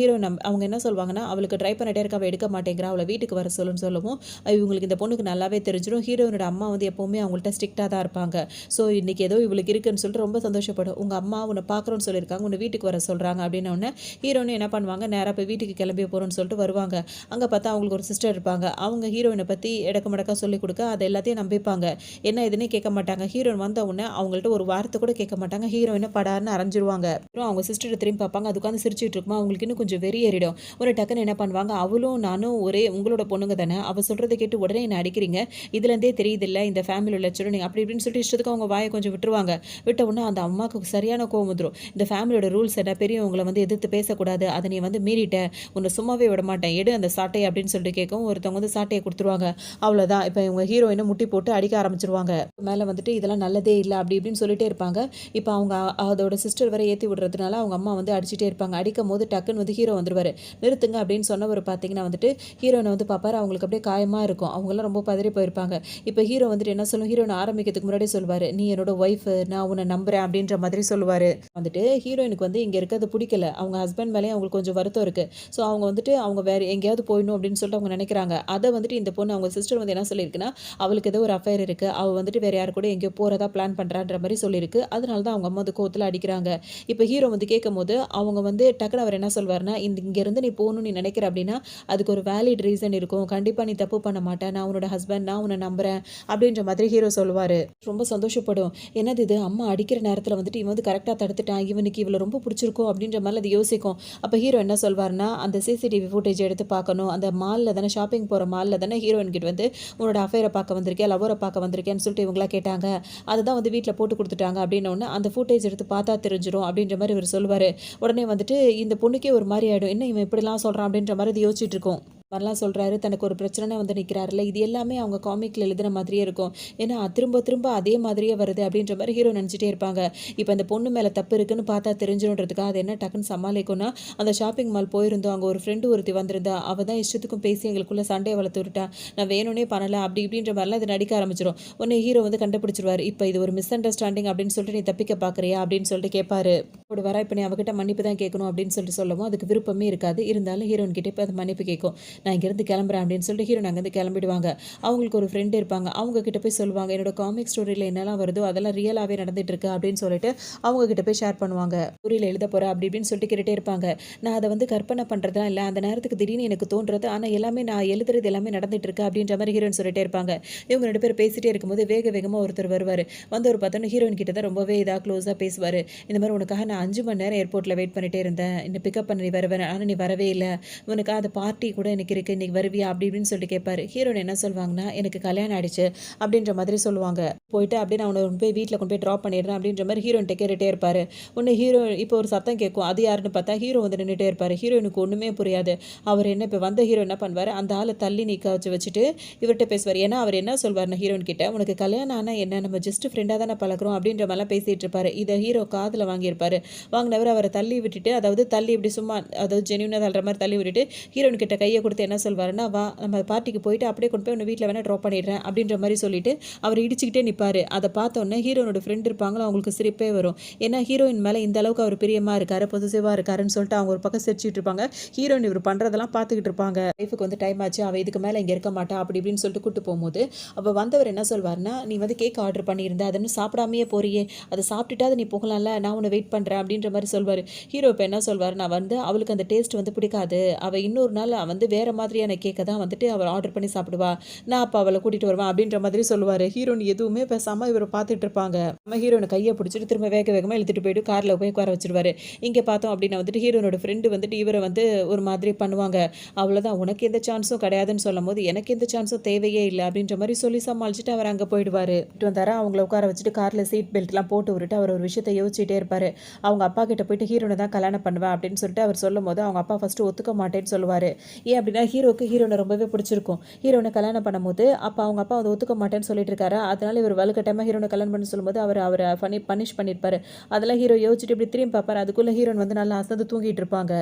அவங்க என்ன சொல்வாங்கன்னா, "அவளுக்கு ட்ரை பண்ணிட்டே இருக்கா, அவ எடுக்க மாட்டேங்கிறா. அவள வீட்டுக்கு வர சொல்லுன்னு" சொல்லவும், இவங்களுக்கு இந்த பொண்ணுக்கு நல்லாவே தெரிஞ்சிரும். ஹீரோயினோட அம்மா வந்து எப்பவுமே அவங்கள்ட்ட ஸ்ட்ரிக்ட்டா தான் இருப்பாங்க. ஸோ இன்னைக்கு ஏதோ இவளுக்கு இருக்குன்னு சொல்லிட்டு ரொம்ப சந்தோஷப்படும். "உங்க அம்மா உன்ன பார்க்குறோன்னு சொல்லியிருக்காங்க. உன்ன வீட்டுக்கு வர சொல்றாங்க" அப்படின்ன உடனே ஹீரோயின் என்ன பண்ணுவாங்க, நேரா போய் வீட்டுக்கு கிளம்பி போறோம்ன்னு சொல்லிட்டு வருவாங்க. அங்க பார்த்தா அவங்களுக்கு ஒரு சிஸ்டர் இருப்பாங்க. அவங்க ஹீரோயின பத்தி எடக்க மடக்கா சொல்லிக் குடுக்க, அத எல்லாத்தையும் நம்பிப்பாங்க. என்ன ஏதுன்னே கேட்க மாட்டாங்க. ஹீரோயின் வந்த உடனே அவங்கள்ட்ட ஒரு வார்த்தை கூட கேட்க மாட்டாங்க. ஹீரோயின படார்ன்னு அரைஞ்சிருவாங்க. அப்புறம் அவங்க சிஸ்டர திரும்பி பார்ப்பாங்க. அது உட்காந்து சிரிச்சுட்டு இருக்குமா, அவங்களுக்கு இன்னும் கொஞ்சம் வெறி ஏறிடும். உடனே டக்குன்னு என்ன பண்ணுவாங்க, அவளும் நானும் ஒரே உங்களோட பொண்ணுங்க தானே, அவ சொல்றத கேட்டு உடனே என்ன அடிக்கிறீங்க. இதுலேருந்தே தெரியுதுல்ல இந்த ஃபேமிலில லட்சணம் நீங்க அப்படி இப்படின்னு சொல்லிட்டு இஷ்டத்துக்கு அவங்க வாய கொஞ்சம் விட்டுருவாங்க. விட்ட உடனே அந்த அம்மாவுக்கு சரியான கோவம் வந்துரும். இந்த ஃபேமிலியோட ரூல்ஸ் என்ன, பெரியவங்கள வந்து எதிர்த்து பேசக்கூடாது. அத நீ வந்து மீறிட்ட. உன்ன சும்மாவே விட மாட்டேன். எடு அந்த சாட்டைய அப்படின்னு சொல்லிட்டு கேட்கவும், ஒருத்தவங்க வந்து சாட்டைய குடுத்துருவாங்க. அவ்வளோதான். இப்ப இவங்க ஹீரோயின முட்டி போட்டு அடிக்க ஆரம்பிச்சுருவாங்க. மேல வந்துட்டு இதெல்லாம் நல்லதே இல்ல அப்படி இப்படின்னு சொல்லிட்டே இருப்பாங்க. இப்ப அவங்க அதோட சிஸ்டர் வேற ஏத்தி விடுறதுனால அவங்க அம்மா வந்து அடிச்சுட்டே இருப்பாங்க. அடிக்கும்போது டக்குன்னு வந்து ஹீரோ வந்துருவாரு. நிறுத்துங்க அப்படின்னு சொன்னவரு பார்த்தீங்கன்னா வந்துட்டு, ஹீரோயின வந்து பார்ப்பாரு. அவங்களுக்கு அப்படியே காயமா இருக்கும். அவங்கலாம் ரொம்ப பதறி போயிருப்பாங்க. இப்ப ஹீரோ வந்துட்டு என்ன சொல்லும், ஹீரோயின் ஆரம்பிக்கிறதுக்கு முன்னாடியே சொல்லுவாரு, "நீ என்னோட ஒய்ஃப். நான் உன்ன நம்புறேன்" அப்படின்ற மாதிரி சொல்லுவாரு. வந்துட்டு ஹீரோயினுக்கு வந்து இங்க இருக்கிறது பிடிக்கல. அவங்க ஹஸ்பண்ட் மேலயும் அவங்களுக்கு கொஞ்சம் வருத்தம் இருக்கு. ஸோ அவங்க வந்துட்டு அவங்க வேற எங்கேயாவது போயிடணும் அப்படின்னு சொல்லிட்டு அவங்க நினைக்கிறாங்க. அத வந்துட்டு இந்த பொண்ணு அவங்க சிஸ்டர் வந்து என்ன சொல்லியிருக்குன்னா, அவளுக்கு ஏதோ ஒரு அஃபேர் இருக்கு. அவ வந்துட்டு வேற யார் கூட எங்கேயோ போறதா பிளான் பண்றான்ற மாரி சொல்லியிருக்கு. அதனால தான் அவங்க அம்மா வந்து கோவத்துல அடிக்கிறாங்க. இப்ப ஹீரோ வந்து கேட்கும்போது, அவங்க வந்து டக்குனு அவர் என்ன சொல்வாருன்னா, இங்கேருந்து நீ போணும்னு நீ நினைக்கிற அப்படின்னா, அதுக்கு ஒரு வேலிட் ரீசன் இருக்கும். கண்டிப்பா நீ தப்பு பண்ண மாட்ட. நான் உன்னோட ஹஸ்பண்ட். நான் உன்ன நம்புறேன். அப்படின்ற மாதிரி ஹீரோ சொல்லுவாரு. ரொம்ப சந்தோஷப்படும். என்னது இது அம்மா அடிக்கிற நேரத்துல வந்துட்டு இவன் வந்து கரெக்ட்டா தடுத்துட்டான். இவனுக்கு இவள ரொம்ப புடிச்சிருக்கும் அப்படின்ற மாரிலாம் அது யோசிக்கும். அப்ப ஹீரோ என்ன சொல்வாருன்னா, அந்த சிசிடிவி ஃபுட்டேஜ் எடுத்து பார்க்கணும். அந்த மால்ல தானே ஷாப்பிங் போற மால்ல தானே ஹீரோயின் கிட்ட வந்து உன்னோட அஃபேர பார்க்க வந்திருக்கியா? லவ்வர பார்க்க வந்திருக்கியான்னு சொல்லிட்டு இவங்களா கேட்டாங்க. அததான் வந்து வீட்ல போட்டு குடுத்துட்டாங்க அப்படின்னோனே, அந்த ஃபுட்டேஜ் எடுத்து பார்த்தா தெரிஞ்சிரும் அப்படின்ற மாரி இவரு சொல்லுவாரு. உடனே வந்துட்டு இந்த பொண்ணுக்கே ஒரு மாரி ஆயிடும். என்ன இவன் இப்படிலாம் சொல்றான் அப்படின்ற மாரி அது யோசிச்சுட்டு இருக்கும். மாரிலாம் சொல்றாரு. தனக்கு ஒரு பிரச்சனைனா வந்து நிக்கிறாருல்ல. இது எல்லாமே அவங்க காமிக்ல எழுதுன மாதிரியே இருக்கும். ஏன்னா திரும்ப திரும்ப அதே மாதிரியே வருது அப்படின்ற மாரி ஹீரோ நெனச்சுட்டே இருப்பாங்க. இப்ப அந்த பொண்ணு மேல தப்பு இருக்குன்னு பார்த்தா தெரிஞ்சிரும்ன்றதுக்காக அது என்ன டக்குன்னு சமாளிக்கும்னா, அந்த ஷாப்பிங் மால் போயிருந்தோம். அங்க ஒரு ஃப்ரெண்ட் ஒருத்தி வந்திருந்தா. அவ தான் இஷ்டத்துக்கும் பேசி எங்களுக்குள்ள சண்டைய வளர்த்து விட்டுட்டா. நான் வேணும்னே பண்ணல. அப்படி இப்படின்ற மாரிலாம் இது நடிக்க ஆரம்பிச்சுரும். உடனே ஹீரோ வந்து கண்டுபிடிச்சுருவாரு. இப்ப இது ஒரு மிஸ் அண்டர்ஸ்டாண்டிங் அப்படின்னு சொல்லிட்டு நீ தப்பிக்க பார்க்குறியா? அப்படின்னு சொல்லிட்டு கேட்பாரு. அப்படி வரா இப்ப நீ அவகிட்ட மன்னிப்பு தான் கேட்கணும் அப்படின்னு சொல்லிட்டு சொல்லவும், அதுக்கு விருப்பமே இருக்காது. இருந்தாலும் ஹீரோயின் கிட்ட இப்ப அது மன்னிப்பு கேட்கும். நான் இங்கேருந்து கிளம்புறேன் அப்படின்னு சொல்லிட்டு ஹீரோயின் அங்கேருந்து கிளம்பிடுவாங்க. அவங்களுக்கு ஒரு ஃப்ரெண்ட் இருப்பாங்க. அவங்க கிட்ட போய் சொல்லுவாங்க. என்னோட காமிக் ஸ்டோரியில என்னலாம் வருதோ அதெல்லாம் ரியலாவே நடந்துட்டு இருக்கு அப்படின்னு சொல்லிட்டு அவங்க கிட்ட போய் ஷேர் பண்ணுவாங்க. ஸ்டோரியில எழுத போறேன் அப்படி இப்படின்னு சொல்லிட்டு கேட்டுட்டே இருப்பாங்க. நான் அத வந்து கற்பனை பண்றதெல்லாம் இல்ல. அந்த நேரத்துக்கு திடீர்னு எனக்கு தோன்றது. ஆனா எல்லாமே நான் எழுதுறது எல்லாமே நடந்துட்டு இருக்கு அப்படின்ற மாரி ஹீரோயின் சொல்லிட்டே இருப்பாங்க. இவங்க 2 பேரும் பேசிட்டே இருக்கும்போது வேக வேகமா ஒருத்தர் வருவாரு. வந்தவர் பார்த்தோன்னே ஹீரோயின் கிட்ட தான் ரொம்பவே க்ளோஸா பேசுவாரு. இந்த மாரி உனக்காக நான் 5 மணி நேரம் ஏர்போர்ட்ல வெயிட் பண்ணிட்டே இருந்தேன். என்ன பிக்கப் பண்ண நீ வருவ. ஆனா நீ வரவே இல்ல. உனக்காக அந்த பார்ட்டி கூட எனக்கு இருக்கு. இன்னைக்கு வருவியா? அப்படி இப்படின்னு சொல்லிட்டு கேட்பாரு. ஹீரோயின் என்ன சொல்வாங்கன்னா, எனக்கு கல்யாணம் ஆயிடுச்சு அப்படின்ற மாதிரி சொல்லுவாங்க. போயிட்டு அப்படியே நான் உன்ன கொண்டு போய் வீட்ல கொண்டு போய் ட்ராப் பண்ணிடுறேன் அப்படின்ற மாரி ஹீரோயின்ட்ட கேட்டுட்டே இருப்பாரு. உடனே ஹீரோ இப்போ ஒரு சத்தம் கேட்கும். அது யாருன்னு பார்த்தா ஹீரோ வந்து நின்னுட்டே இருப்பாரு. ஹீரோயினுக்கு ஒண்ணுமே புரியாது. அவர் என்ன இப்ப வந்த ஹீரோ என்ன பண்ணுவாரு, அந்த ஆள தள்ளி நிக்க வச்சுட்டு இவர்ட்ட பேசுவாரு. ஏன்னா அவர் என்ன சொல்வாருன்னா ஹீரோயின் கிட்ட, உனக்கு கல்யாணம் ஆனா என்ன, நம்ம ஜஸ்ட் ஃப்ரெண்டா தானே பழகுறோம் அப்படின்ற மாரிலாம் பேசிட்டு இருப்பாரு. இத ஹீரோ காதுல வாங்கியிருப்பாரு. வாங்கினவர் அவர தள்ளி விட்டுட்டு, அதாவது தள்ளி இப்படி சும்மா அதாவது ஜென்யூனா தள்ளுற மாரி தள்ளி விட்டுட்டு ஹீரோயின் கிட்ட கைய குடுத்து என்ன சொல்வாருன்னா, "வா நம்ம பார்ட்டிக்கு போயிட்டு அப்படியே கொண்டு போய் உன்ன வீட்ல வேணா ட்ராப் பண்ணிடுறேன்." அப்படின்ற மாரி சொல்லிட்டு அவர் இடிச்சுக்கிட்டே நிப்பாரு. அத பார்த்தோன்னே ஹீரோனோட ஃப்ரெண்ட் இருப்பாங்களா, அவங்களுக்கு சிரிப்பே வரும். ஏன்னா ஹீரோயின் மேல இந்த அளவுக்கு அவர் பிரியமா இருக்காரு, பொசசிவா இருக்காருன்னு சொல்லிட்டு அவங்க ஒரு பக்கம் சிரிச்சுட்டு இருப்பாங்க. ஹீரோயின் இவர் பண்றதெல்லாம் பார்த்துக்கிட்டு இருப்பாங்க. ஒய்ஃப்க்கு வந்து டைம் ஆச்சு. அவ இதுக்கு மேல இங்க இருக்க மாட்டா. அப்படி இப்படின்னு சொல்லிட்டு கூட்டு போம்போது, அப்ப வந்தவர் என்ன சொல்வாருன்னா, "நீ வந்து கேக் ஆர்டர் பண்ணியிருந்த. அத இன்னும் சாப்பிடாமயே போறியே. அத சாப்பிட்டுட்டாவது நீ போகலாம்ல. நான் உன்ன வெயிட் பண்றேன்." அப்படின்ற மாரி சொல்வாரு. ஹீரோ இப்ப என்ன சொல்வாரு, "நான் வந்து அவளுக்கு அந்த டேஸ்ட் வந்து பிடிக்காது. அவ இன்னொரு நாள் வந்து வேற மாதிரியான கேக்க தான் வந்துட்டு அவ ஆர்டர் பண்ணி சாப்பிடுவா. நான் அப்ப அவள கூட்டிட்டு வருவேன்." அப்படின்ற மாதிரி சொல்லுவாரு. ஹீரோயின் எதுவுமே பேசாம இவர பார்த்துட்டு இருப்பாங்க. நம்ம ஹீரோயின் கைய பிடிச்சிட்டு திரும்ப வேக வேகமா இழுத்துட்டு போயிட்டு கார்ல போய் உட்கார வச்சுருவாரு. இங்க பார்த்தோம் அப்படின்னா வந்துட்டு ஹீரோயினோட ஃப்ரெண்ட் வந்துட்டு இவர வந்து ஒரு மாதிரி பண்ணுவாங்க. அவ்வளோதான் உனக்கு எந்த சான்ஸும் கிடையாதுன்னு சொல்லும்போது, எனக்கு எந்த சான்ஸும் தேவையே இல்ல அப்படின்ற மாரி சொல்லி சமாளிச்சுட்டு அவர் அங்க போயிடுவாரு. போயிட்டு வந்தாரா அவங்கள உட்கார வச்சுட்டு கார்ல சீட் பெல்ட்லாம் போட்டு விட்டுட்டு அவர் ஒரு விஷயத்த யோசிச்சுட்டே இருப்பாரு. அவங்க அப்பா கிட்ட போயிட்டு ஹீரோயின தான் கல்யாணம் பண்ணுவேன் அப்படின்னு சொல்லிட்டு அவர் சொல்லும்போது, அவங்க அப்பா ஃபர்ஸ்ட்டு ஒத்துக்க மாட்டேன்னு சொல்லுவாரு. ஏன் அப்படின்னா ஹீரோக்கு ஹீரோயின ரொம்பவே பிடிச்சிருக்கும். ஹீரோயின கல்யாணம் பண்ணும்போது, அப்ப அவங்க அப்பா வந்து ஒத்துக்க மாட்டேன்னு சொல்லிட்டு இருக்காரு. அதனால இவர் வலுக்கட்டாயமா ஹீரோயின கல்யாணம் பண்ண சொல்லும்போது, அவர அவர பனிஷ் பண்ணியிருப்பாரு. அதெல்லாம் ஹீரோ யோசிச்சுட்டு இப்படி திரும்பி பார்ப்பாரு. அதுக்குள்ள ஹீரோயின் வந்து நல்லா அசந்து தூங்கிட்டு இருப்பாங்க.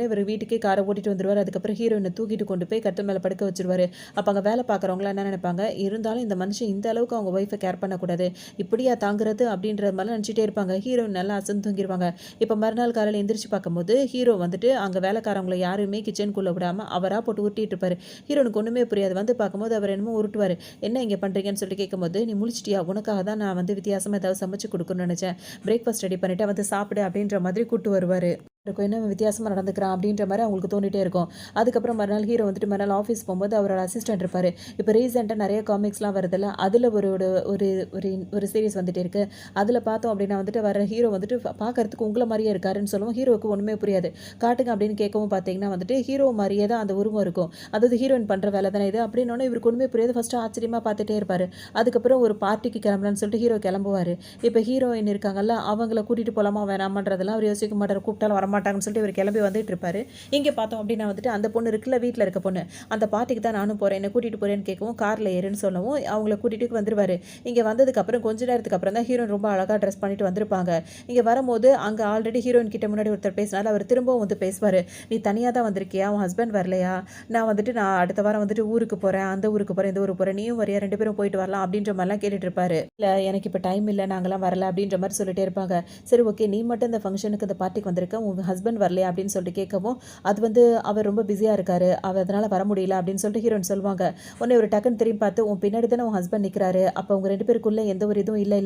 இவரு வீட்டுக்கே கார ஓட்டிட்டு வந்துருவாரு. அதுக்கப்புறம் ஹீரோயின தூக்கிட்டு கொண்டு போய் கட்டில் மேல படுக்க வச்சுருவாரு. அப்ப அங்க வேலை பார்க்குறவங்கலாம் என்ன நினைப்பாங்க, இருந்தாலும் இந்த மனுஷன் இந்த அளவுக்கு அவங்க ஒய்ஃப கேர் பண்ணக்கூடாது. இப்படியா தாங்குறது அப்படின்ற மாரிலாம் நினைச்சுட்டே இருப்பாங்க. ஹீரோயின் நல்லா அசந்து தூங்கிருவாங்க. இப்ப மறுநாள் காலையில எந்திரிச்சு பார்க்கும்போது, ஹீரோ வந்துட்டு அங்க வேலைக்காரவங்கள யாரையுமே கிச்சனுக்குள்ள விடாம அவரா போட்டு உருட்டிட்டு இருப்பாரு. ஹீரோனுக்கு ஒண்ணுமே புரியாது. வந்து பார்க்கும்போது அவர் என்னமோ உருட்டுவாரு. "என்ன இங்க பண்றீங்கன்னு?" சொல்லிட்டு கேட்கும்போது, "நீ முழிச்சிட்டியா? உனக்காக தான் நான் வந்து வித்தியாசமா ஏதாவது சமைச்சு குடுக்கணும்னு நினைச்சேன். பிரேக்ஃபாஸ்ட் ரெடி பண்ணிட்டேன் வந்து சாப்பிடு." அப்படின்ற மாதிரி கூட்டு வருவாரு. இருக்கும். என்ன வித்தியாசமா நடந்துக்கிறான் அப்படின்ற மாரி அவங்களுக்கு தோணிட்டே இருக்கும். அதுக்கப்புறம் மறுநாள் ஹீரோ வந்துட்டு மறுநாள் ஆஃபீஸ் போம்போது அவரோட அசிஸ்டன்ட் இருப்பாரு. இப்ப ரீசென்ட்டா நெறைய காமிக்ஸ்லாம் வருதுல்ல, அதுல ஒரு ஒரு ஒரு சீரிஸ் வந்துட்டு இருக்கு. அதுல பார்த்தோம் அப்படின்னா வந்துட்டு வர ஹீரோ வந்துட்டு பார்க்கறதுக்கு உங்கள மாரியே இருக்காருன்னு சொல்லவும், ஹீரோவுக்கு ஒண்ணுமே புரியாது. காட்டுங்க அப்படின்னு கேட்கவும் பார்த்தீங்கன்னா வந்துட்டு, ஹீரோ மாரியே தான் அந்த உருவம் இருக்கும். அதாவது ஹீரோயின் பண்ற வேலை தானே இது அப்படின்னோனே இவருக்கு ஒண்ணுமே புரியாது. ஃபர்ஸ்ட்டு ஆச்சரியமா பார்த்துட்டே இருப்பாரு. அதுக்கப்புறம் ஒரு பார்ட்டிக்கு கிளம்பலான்னு சொல்லிட்டு ஹீரோ கிளம்புவாரு. இப்ப ஹீரோயின் இருக்காங்கல்ல, அவங்கள கூட்டிட்டு போலாமா வேணாமான்றதெல்லாம் அவரு யோசிக்க மாட்டாரு. கூப்பிட்டாலும் வரமாட்டாங்கன்னு சொல்லிட்டு இவரு கிளம்பி வந்துட்டு இருப்பாரு. இங்க பார்த்தோம் அப்டின்னா வந்துட்டு அந்த பொண்ணு இருக்குல்ல, வீட்ல இருக்க பொண்ணு. அந்த பார்ட்டிக்கு தான் நானும் போறேன். என்ன கூட்டிட்டு போறேன்னு கேட்கவும், கார்ல ஏறுன்னு சொல்லவும், அவங்கள கூட்டிட்டு வந்துருவாரு. இங்க வந்ததுக்கப்புறம் கொஞ்ச நேரத்துக்கு அப்புறம் தான் ஹீரோயின் ரொம்ப அழகா ட்ரெஸ் பண்ணிட்டு வந்திருப்பாங்க. இங்க வரும்போது அங்க ஆல்ரெடி ஹீரோயின் கிட்ட முன்னாடி ஒருத்தர் பேசினாரு. அவர் திரும்பவும் வந்து பேசுவாரு. "நீ தனியா தான் வந்திருக்கியா? உன் ஹஸ்பண்ட் வரலையா? நான் அடுத்த வாரம் வந்துட்டு ஊருக்கு போறேன். அந்த ஊருக்கு போறேன், இந்த ஊருக்கு போறேன். நீயும் வரியா? 2 பேரும் போயிட்டு வரலாம்." அப்படின்ற மாரிலாம் கேட்டுட்டு இருப்பாரு. "இல்ல எனக்கு இப்ப டைம் இல்ல. நாங்கலாம் வரல." அப்படின்ற மாரி சொல்லிட்டே இருப்பாங்க. சரி ஓகே. நீ மட்டும் இந்த ஃபங்ஷனுக்கு இந்த பார்ட்டிக்கு வந்திருக்க. உங்க ஹஸ்பண்ட் வரலையா? அப்படின்னு சொல்லிட்டு கேட்கவும், அது வந்து அவர் ரொம்ப பிஸியா இருக்காரு. அதனால வர முடியல அப்படின்னு சொல்லிட்டு ஹீரோயின் சொல்லுவாங்க. உடனே ஒரு டக்குன்னு திரும்பி பார்த்து, உன் பின்னாடி தானே உன் ஹஸ்பண்ட் நிக்கிறாரு. அப்ப உங்க 2 பேருக்குள்ள எந்த ஒரு இதுவும் இல்ல.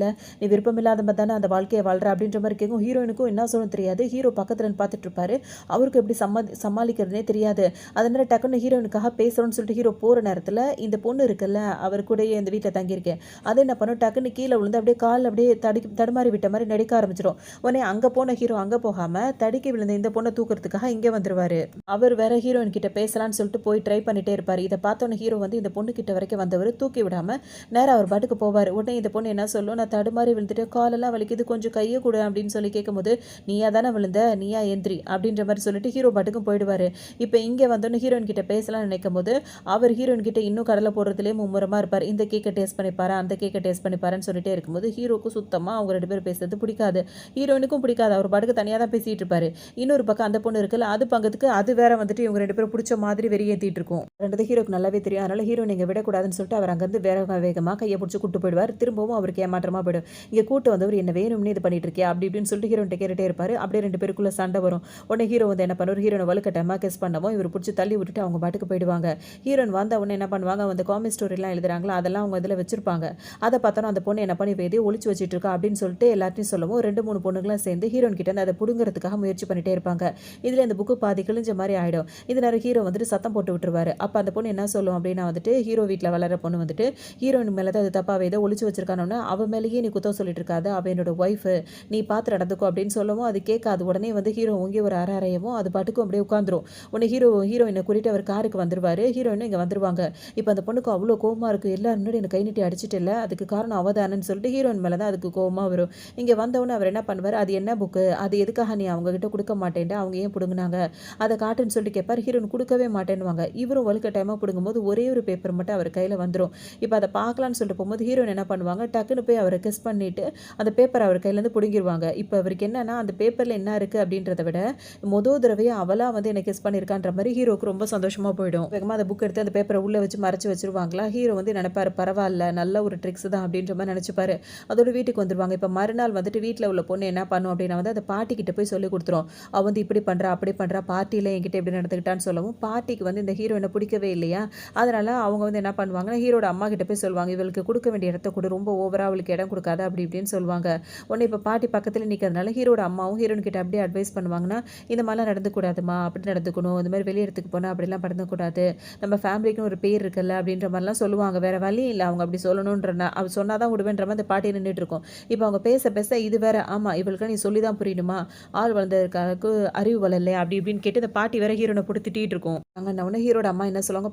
நீ விருப்பம் இல்லாத மாரி தானே அந்த வாழ்க்கைய வாழ்ற அப்படின்ற மாரி கேட்கும். ஹீரோயினுக்கும் என்ன சொல்லணும்னு தெரியாது. ஹீரோ பக்கத்துல நின்னு பார்த்துட்டு இருப்பாரு. அவருக்கு எப்படி சமாளிக்கிறதுனே தெரியாது. அதனால டக்குன்னு ஹீரோயினுக்காக பேசணும்னு சொல்லிட்டு ஹீரோ போற நேரத்துல, இந்த பொண்ணு இருக்குல்ல, அவர் கூடயே இந்த வீட்ல தங்கியிருக்கேன். அது என்ன பண்ணும், டக்குன்னு கீழ விழுந்து அப்படியே கால் அப்படியே தடுமாறி விட்ட மாரி நடிக்க ஆரம்பிச்சுரும். உடனே அங்க போன ஹீரோ அங்க போகாம, தடுக்கி விழுந்த இந்த பொண்ண தூக்குறதுக்காக இங்க வந்துருவாரு. அவர் வேற ஹீரோயின் கிட்ட பேசலாம்னு சொல்லிட்டு போய் ட்ரை பண்ணிட்டே இருப்பாரு. இத பார்த்தோனே ஹீரோ வந்து இந்த பொண்ணு கிட்ட வரைக்கும் வந்தவரு தூக்கி விடாம நேரா அவர் பாட்டுக்கு போவாரு. உடனே இந்த பொண்ணு என்ன சொல்லும், நான் தடுமாறி விழுந்துட்டு காலெல்லாம் வலிக்குது, கொஞ்சம் கைய குடு அப்படின்னு சொல்லி கேட்கும்போது, நீயா தானே விழுந்த, நீயா எந்திரி அப்படின்ற மாரி சொல்லிட்டு ஹீரோ பாட்டுக்கும் போயிடுவாரு. இப்ப இங்க வந்தோனே ஹீரோயின் கிட்ட பேசலாம்னு நினைக்கும்போது, அவர் ஹீரோயின் கிட்ட இன்னும் கடலை போடுறதுலயே மும்முரமா இருப்பாரு. இந்த கேக்க டேஸ்ட் பண்ணி பாரேன், அந்த கேக்க டேஸ்ட் பண்ணி பாருன்னு சொல்லிட்டே இருக்கும்போது, ஹீரோக்கு சுத்தமா அவங்க 2 பேரும் பேசுறது பிடிக்காது. ஹீரோயினுக்கும் பிடிக்காது. அவர் பாட்டுக்கு தனியா தான் பேசிட்டு இருப்பாரு. இன்னொரு பக்கம் அந்த பொண்ணு இருக்குல்ல, அது பக்கத்துக்கு அது வேற வந்துட்டு இவங்க 2 பேரும் புடிச்ச மாதிரி வெறியேத்திட்டு இருக்கும். 2 ஹீரோக்கு நல்லாவே தெரியும். அதனால ஹீரோயின் இங்க விடக்கூடாதுன்னு சொல்லிட்டு அவர் அங்கருந்து வேகமா கைய புடிச்சு கூட்டு போயிடுவாரு. திரும்பவும் அவருக்கு ஏமாற்றமா போயிடும். இங்க கூட்டு வந்தவர் என்ன வேணும்னே இது பண்ணிட்டு இருக்கியா? அப்படி இப்படின்னு சொல்லிட்டு ஹீரோயின்ட்ட கேட்டுட்டே இருப்பாரு. அப்படியே 2 பேருக்குள்ள சண்டை வரும். உடனே ஹீரோ வந்து என்ன பண்ணுவாரு, ஹீரோயின வலுக்கட்டாயமா கிஸ் பண்ணவும் இவர் புடிச்சு தள்ளி விட்டுட்டு அவங்க பாட்டுக்கு போயிடுவாங்க. ஹீரோயின் வந்த உடனே என்ன பண்ணுவாங்க, அந்த காமிக் ஸ்டோரிலாம் எழுதுறாங்களா, அதெல்லாம் அவங்க இதுல வச்சிருப்பாங்க. அத பார்த்தோன அந்த பொண்ணு என்ன பண்ணி எதையோ ஒளிச்சு வச்சிட்டு இருக்கா அப்படின்னு சொல்லிட்டு எல்லார்ட்டையும் சொல்லவும் 2, 3 பொண்ணுங்கலாம் சேர்ந்து ஹீரோயின் கிட்ட இருந்து அத புடுங்குறதுக்காக முயற்சி பண்ணிட்டே இருப்பாங்க. இதுல இந்த புக்கு பாதி கிழிஞ்ச மாரி ஆயிடும். இது நேரம் ஹீரோ வந்துட்டு சத்தம் போட்டு விட்டுருவாரு. அப்ப அந்த பொண்ணு என்ன சொல்லும் அப்படின்னா வந்துட்டு, ஹீரோ வீட்ல வளர்ற பொண்ணு வந்துட்டு, ஹீரோயின் மேல தான் அது தப்பாவே ஏதோ ஒளிச்சு வச்சிருக்கானோன்னா, அவ மேலேயே நீ குத்தம் சொல்லிட்டு இருக்காத. அவ என்னோட ஒய்ஃப். நீ பார்த்து நடந்துக்கோ அப்படின்னு சொல்லவும் அது கேட்காது. உடனே வந்து ஹீரோ ஓங்கி ஒரு அறையவும் அது பாட்டுக்கு அப்படியே உட்காந்துரும். உடனே ஹீரோயின கூட்டிட்டு அவர் காருக்கு வந்துருவாரு. ஹீரோயினும் இங்க வந்துருவாங்க. இப்ப அந்த பொண்ணுக்கு அவ்ளோ கோவமா இருக்கு. எல்லாரும் முன்னாடி என்ன கை நீட்டி அடிச்சிட்டல்ல, அதுக்கு காரணம் அவ தானன்னு சொல்லிட்டு ஹீரோயின் மேல தான் அதுக்கு கோவமா வரும். இங்க வந்தவுடனே அவர் என்ன பண்ணுவாரு, அது என்ன புக்கு? அது எதுக்காக நீ அவங்க கிட்ட குடுக்க மாட்டேன்ட்ட? அவங்க ஏன் புடுங்குனாங்க? அத காட்டுன்னு சொல்லிட்டு கேட்பாரு. ஹீரோயின் குடுக்கவே மாட்டேன்னுவாங்க. இவரும் வலுக்கட்டாயமா புடுங்கும்போது ஒரே ஒரு பேப்பர் மட்டும் அவர் கையில வந்துரும். இப்ப அத பார்க்கலான்னு சொல்லிட்டு போம்போது ஹீரோயின் என்ன பண்ணுவாங்க, டக்குன்னு போய் அவர கிஸ் பண்ணிட்டு அந்த பேப்பர அவர் கையிலேருந்து புடுங்கிருவாங்க. இப்ப அவருக்கு என்னன்னா, அந்த பேப்பர்ல என்ன இருக்கு அப்படின்றத விட, தடவையா அவளா வந்து என்ன கிஸ் பண்ணியிருக்கான்ற மாரி ஹீரோக்கு ரொம்ப சந்தோஷமா போயிடும். வேகமா அந்த புக் எடுத்து அந்த பேப்பர உள்ள வச்சு மறைச்சு வச்சுருவாங்களா. ஹீரோ வந்து நெனைப்பாரு, பரவால்ல நல்ல ஒரு ட்ரிக்ஸ் தான் அப்படின்ற மாரி நெனச்சுப்பாரு. அதோட வீட்டுக்கு வந்துருவாங்க. இப்ப மறுநாள் வந்துட்டு வீட்ல உள்ள பொண்ணு என்ன பண்ணும் அப்படின்னா வந்து, அந்த பாட்டி கிட்ட போய் சொல்லிக் குடுத்துரும். அவ வந்து இப்படி பண்றா, அப்படி பண்றா, பார்ட்டில என்கிட்ட இப்படி நடந்துக்கிட்டான்னு சொல்லவும், பாட்டிக்கு வந்து இந்த ஹீரோயின பிடிக்கவே இல்லையா, அதனால அவங்க வந்து என்ன பண்ணுவாங்கன்னா, ஹீரோட அம்மா கிட்ட போய் சொல்லுவாங்க. இவளுக்கு குடுக்க வேண்டிய இடத்த குடு, ரொம்ப ஓவரா அவளுக்கு இடம் குடுக்காத அப்படி இப்படின்னு சொல்லுவாங்க. உடனே இப்ப பாட்டி பக்கத்துல நிக்கிறதுனால ஹீரோட அம்மாவும் ஹீரோயின் கிட்ட அப்படியே அட்வைஸ் பண்ணுவாங்கன்னா, இந்த மாதிரிலாம் நடந்துக்கூடாதும்மா, அப்படி நடந்துக்கணும். இந்த மாதிரி வெளி இடத்துக்கு போனா அப்படிலாம் பண்ணக்கூடாது. நம்ம ஃபேமிலிக்குன்னு ஒரு பேர் இருக்குல்ல அப்படின்ற மாதிரிலாம் சொல்லுவாங்க. வேற வழி இல்ல. அவங்க அப்படி அவ சொன்னா தான் விடுவேன்ற மாதிரி அந்த பாட்டி நின்னுட்டு இருக்கும். இப்ப அவங்க பேச பேச இது வேற, ஆமா இவளுக்கு நீ சொல்லி தான் புரியணுமா? ஆள் வளர்ந்ததுக்கு அறிவு வளரல அப்படி இப்படின்னு கேட்டு இந்த பாட்டி வேற ஹீரோனை போட்டு திட்டிட்டு இருக்கும். அங்க உடனே ஹீரோட அம்மா என்ன சொல்லுவாங்க,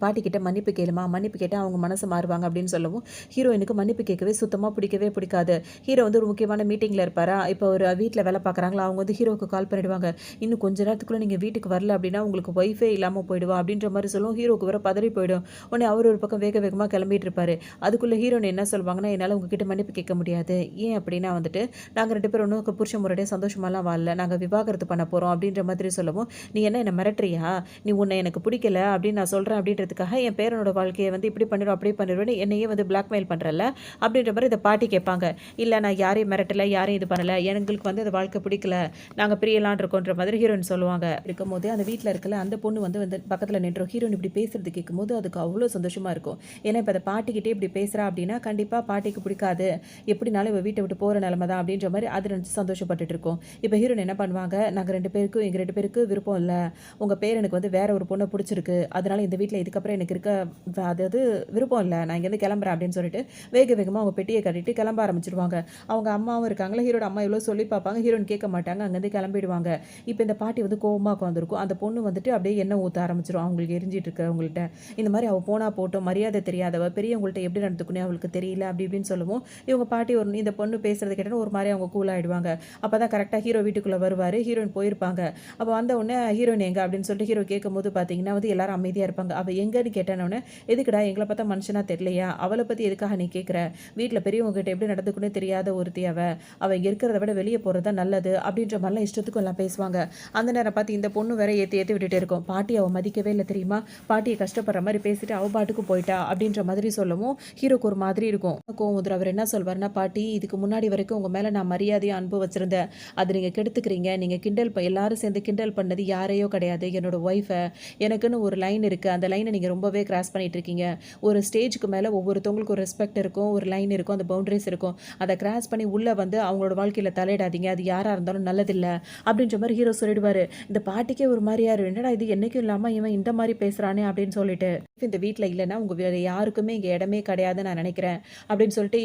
பாட்டி கிட்ட மன்னிப்பு கேளுமா, மன்னிப்பு கேட்டா அவங்க மனசு மாறுவாங்க அப்படின்னு சொல்லவும், ஹீரோயினுக்கு மன்னிப்பு கேட்கவே சுத்தமா பிடிக்கவே பிடிக்காது. ஹீரோ வந்து ஒரு முக்கியமான மீட்டிங்ல இருப்பாரா, இப்போ ஒரு வீட்ல வேலை பார்க்குறாங்களா, அவங்க வந்து ஹீரோவுக்கு கால் பண்ணிடுவாங்க. இன்னும் கொஞ்ச நேரத்துக்குள்ள நீங்க வீட்டுக்கு வரல அப்படின்னா உங்களுக்கு ஒய்ஃபே இல்லாம போயிடுவா அப்படின்ற மாதிரி சொல்லுவோம். ஹீரோக்கு வேற பதறி போயிடும். உடனே அவர் ஒரு பக்கம் வேக வேகமா கிளம்பிட்டு இருப்பாரு. அதுக்குள்ள ஹீரோயின் என்ன சொல்லுவாங்கன்னா, என்னால உங்ககிட்ட மன்னிப்பு கேட்க முடியாது. ஏன் அப்படின்னா வந்துட்டு, நாங்க 2 பேரும் ஒன்னும் புருஷன் முன்னாடியே சந்தோஷமாலாம் வாழல. நாங்க விவாகரத்து பண்ண போறோம் அப்படின்ற மாதிரி சொல்லவும், நீ என்ன மிரட்டுறியா? நீ உன்னை எனக்கு பிடிக்கல அப்படின்னு நான் சொல்றேன் அப்படின்றதுக்காக என் பேரனோட வாழ்க்கையை வந்து இப்படி பண்ணிடும் அப்படி பண்ணிடுவேன்னு என்னையே வந்து பிளாக்மெயில் பண்றல அப்படின்ற மாதிரி இந்த பாட்டி கேட்பாங்க. இல்ல நான் யாரையும் மிரட்டல, யாரையும் இது பண்ணல. எங்களுக்கு வந்து அந்த வாழ்க்கை பிடிக்கல. நாங்க பிரியலான் இருக்கோன்ற மாதிரி ஹீரோயின் சொல்லுவாங்க. இருக்கும்போதே அந்த வீட்ல இருக்கல அந்த பொண்ணு வந்து பக்கத்துல நின்றோம். ஹீரோயின் இப்படி பேசுறது கேட்கும்போது அதுக்கு அவ்வளோ சந்தோஷமா இருக்கும். ஏன்னா இப்ப அந்த பாட்டிக்கிட்டே இப்படி பேசுறா அப்படின்னா கண்டிப்பா பாட்டிக்கு பிடிக்காது. எப்படினாலும் இவ வீட்டை விட்டு போற நிலைமை தான் அப்படின்ற மாதிரி அது நினைச்சு சந்தோஷப்பட்டுட்டு இருக்கும். இப்ப ஹீரோயின் என்ன பண்ணுவாங்க, "நாங்க 2 பேருக்கும் எங்க 2 பேருக்கு விருப்பம் இல்ல. உங்க பேர் எனக்கு வந்து வேற ஒரு பொண்ண புடிச்சிருக்கு. அதனால இந்த வீட்ல இதுக்கப்புறம் எனக்கு இருக்க அதாவது விருப்பம் இல்ல. நான் இங்கேருந்து கிளம்புறேன்" அப்படின்னு சொல்லிட்டு வேக வேகமா அவங்க பெட்டிய கட்டிட்டு கிளம்ப ஆரம்பிச்சுருவாங்க. அவங்க அம்மாவும் இருக்காங்கல்ல, ஹீரோட அம்மா எவ்வளோ சொல்லி பார்ப்பாங்க. ஹீரோயின் கேட்க மாட்டாங்க. அங்கேருந்து கிளம்பிடுவாங்க. இப்ப இந்த பாட்டி வந்து கோவமா உட்காந்துருக்கும். அந்த பொண்ணு வந்துட்டு அப்படியே எண்ணெய் ஊத்த ஆரம்பிச்சுரும். அவங்களுக்கு எரிஞ்சிட்டு இருக்கவங்கள்ட்ட. இந்த மாரி அவ போனா போட்டும், மரியாதை தெரியாதவ, பெரியவங்கள்ட்ட எப்படி நடந்துக்கணும் அவளுக்கு தெரியல அப்படி இப்படின்னு சொல்லவும், இவங்க பாட்டி இந்த பொண்ணு பேசுறத கேட்டோனே ஒரு மாரி அவங்க கூல் ஆயிடுவாங்க. அப்பதான் கரெக்ட்டா ஹீரோ வீட்டுக்குள்ள வருவாரு. ஹீரோயின் போயிருப்பாங்க. அப்ப வந்த உடனே ஹீரோயின் எங்க அப்படின்னு சொல்லிட்டு ஹீரோ கேட்கும்போது பார்த்தீங்கன்னா வந்து எல்லாரும் அமைதியா இருப்பாங்க. அவ எங்கன்னு கேட்டேனோனே, "எதுக்குடா எங்கள பார்த்தா மனுஷனா தெரியலையா? அவள பத்தி எதுக்காக நீ கேட்குற? வீட்ல பெரியவங்க கிட்ட எப்படி நடந்துக்கணும்னே தெரியாத ஒருத்தி அவ. அவ இங்க இருக்கிறத விட வெளிய போறது தான் நல்லது." அப்படின்ற மாரிலாம் இஷ்டத்துக்கும் எல்லாம் பேசுவாங்க. அந்த நேரம் பார்த்து இந்த பொண்ணு வேற ஏத்தி ஏத்தி விட்டுட்டே இருக்கும். பாட்டி அவ மதிக்கவே இல்ல தெரியுமா? பாட்டிய கஷ்டப்படுற மாரி பேசிட்டு அவ பாட்டுக்கு போயிட்டா அப்படின்ற மாதிரி சொல்லவும், ஹீரோக்கு ஒரு மாதிரி இருக்கும். கோவம் வந்துரும். அவர் என்ன சொல்வாருன்னா, "பாட்டி இதுக்கு முன்னாடி வரைக்கும் உங்க மேல நான் மரியாதையும், அன்பும் வச்சிருந்தேன். அத நீங்க கெடுத்துக்கிறீங்க. நீங்க எல்லாரும் சேர்ந்து கிண்டல் பண்ணது யாரையோ கிடையாது. என்னோட ஒய்ஃப. எனக்குன்னு ஒரு லைன் இருக்கு. அந்த லைன நீங்க ரொம்பவே கிராஸ் பண்ணிட்டு இருக்கீங்க. ஒரு ஸ்டேஜ்க்கு மேல ஒவ்வொருத்தவங்களுக்கும் ஒரு ரெஸ்பெக்ட் இருக்கும். ஒரு லைன் இருக்கும். அந்த பவுண்டரீஸ் இருக்கும். அத கிராஸ் பண்ணி உள்ள வந்து அவங்களோட வாழ்க்கையில தலையிடாதீங்க. அது யாரா இருந்தாலும் நல்லதில்ல." அப்படின்ற மாரி ஹீரோ சொல்லிடுவாரு. இந்த பாட்டிக்கே ஒரு மாரியா "என்னடா இது என்னைக்கும் இல்லாம இவன் இந்த மாரி பேசுறானே" அப்படின்னு சொல்லிட்டு. இந்த வீட்ல இல்லன்னா உங்க வேற யாருக்குமே இங்க இடமே கிடையாதுன்னு நான் நினைக்கிறேன். அப்படின்னு சொல்லிட்டு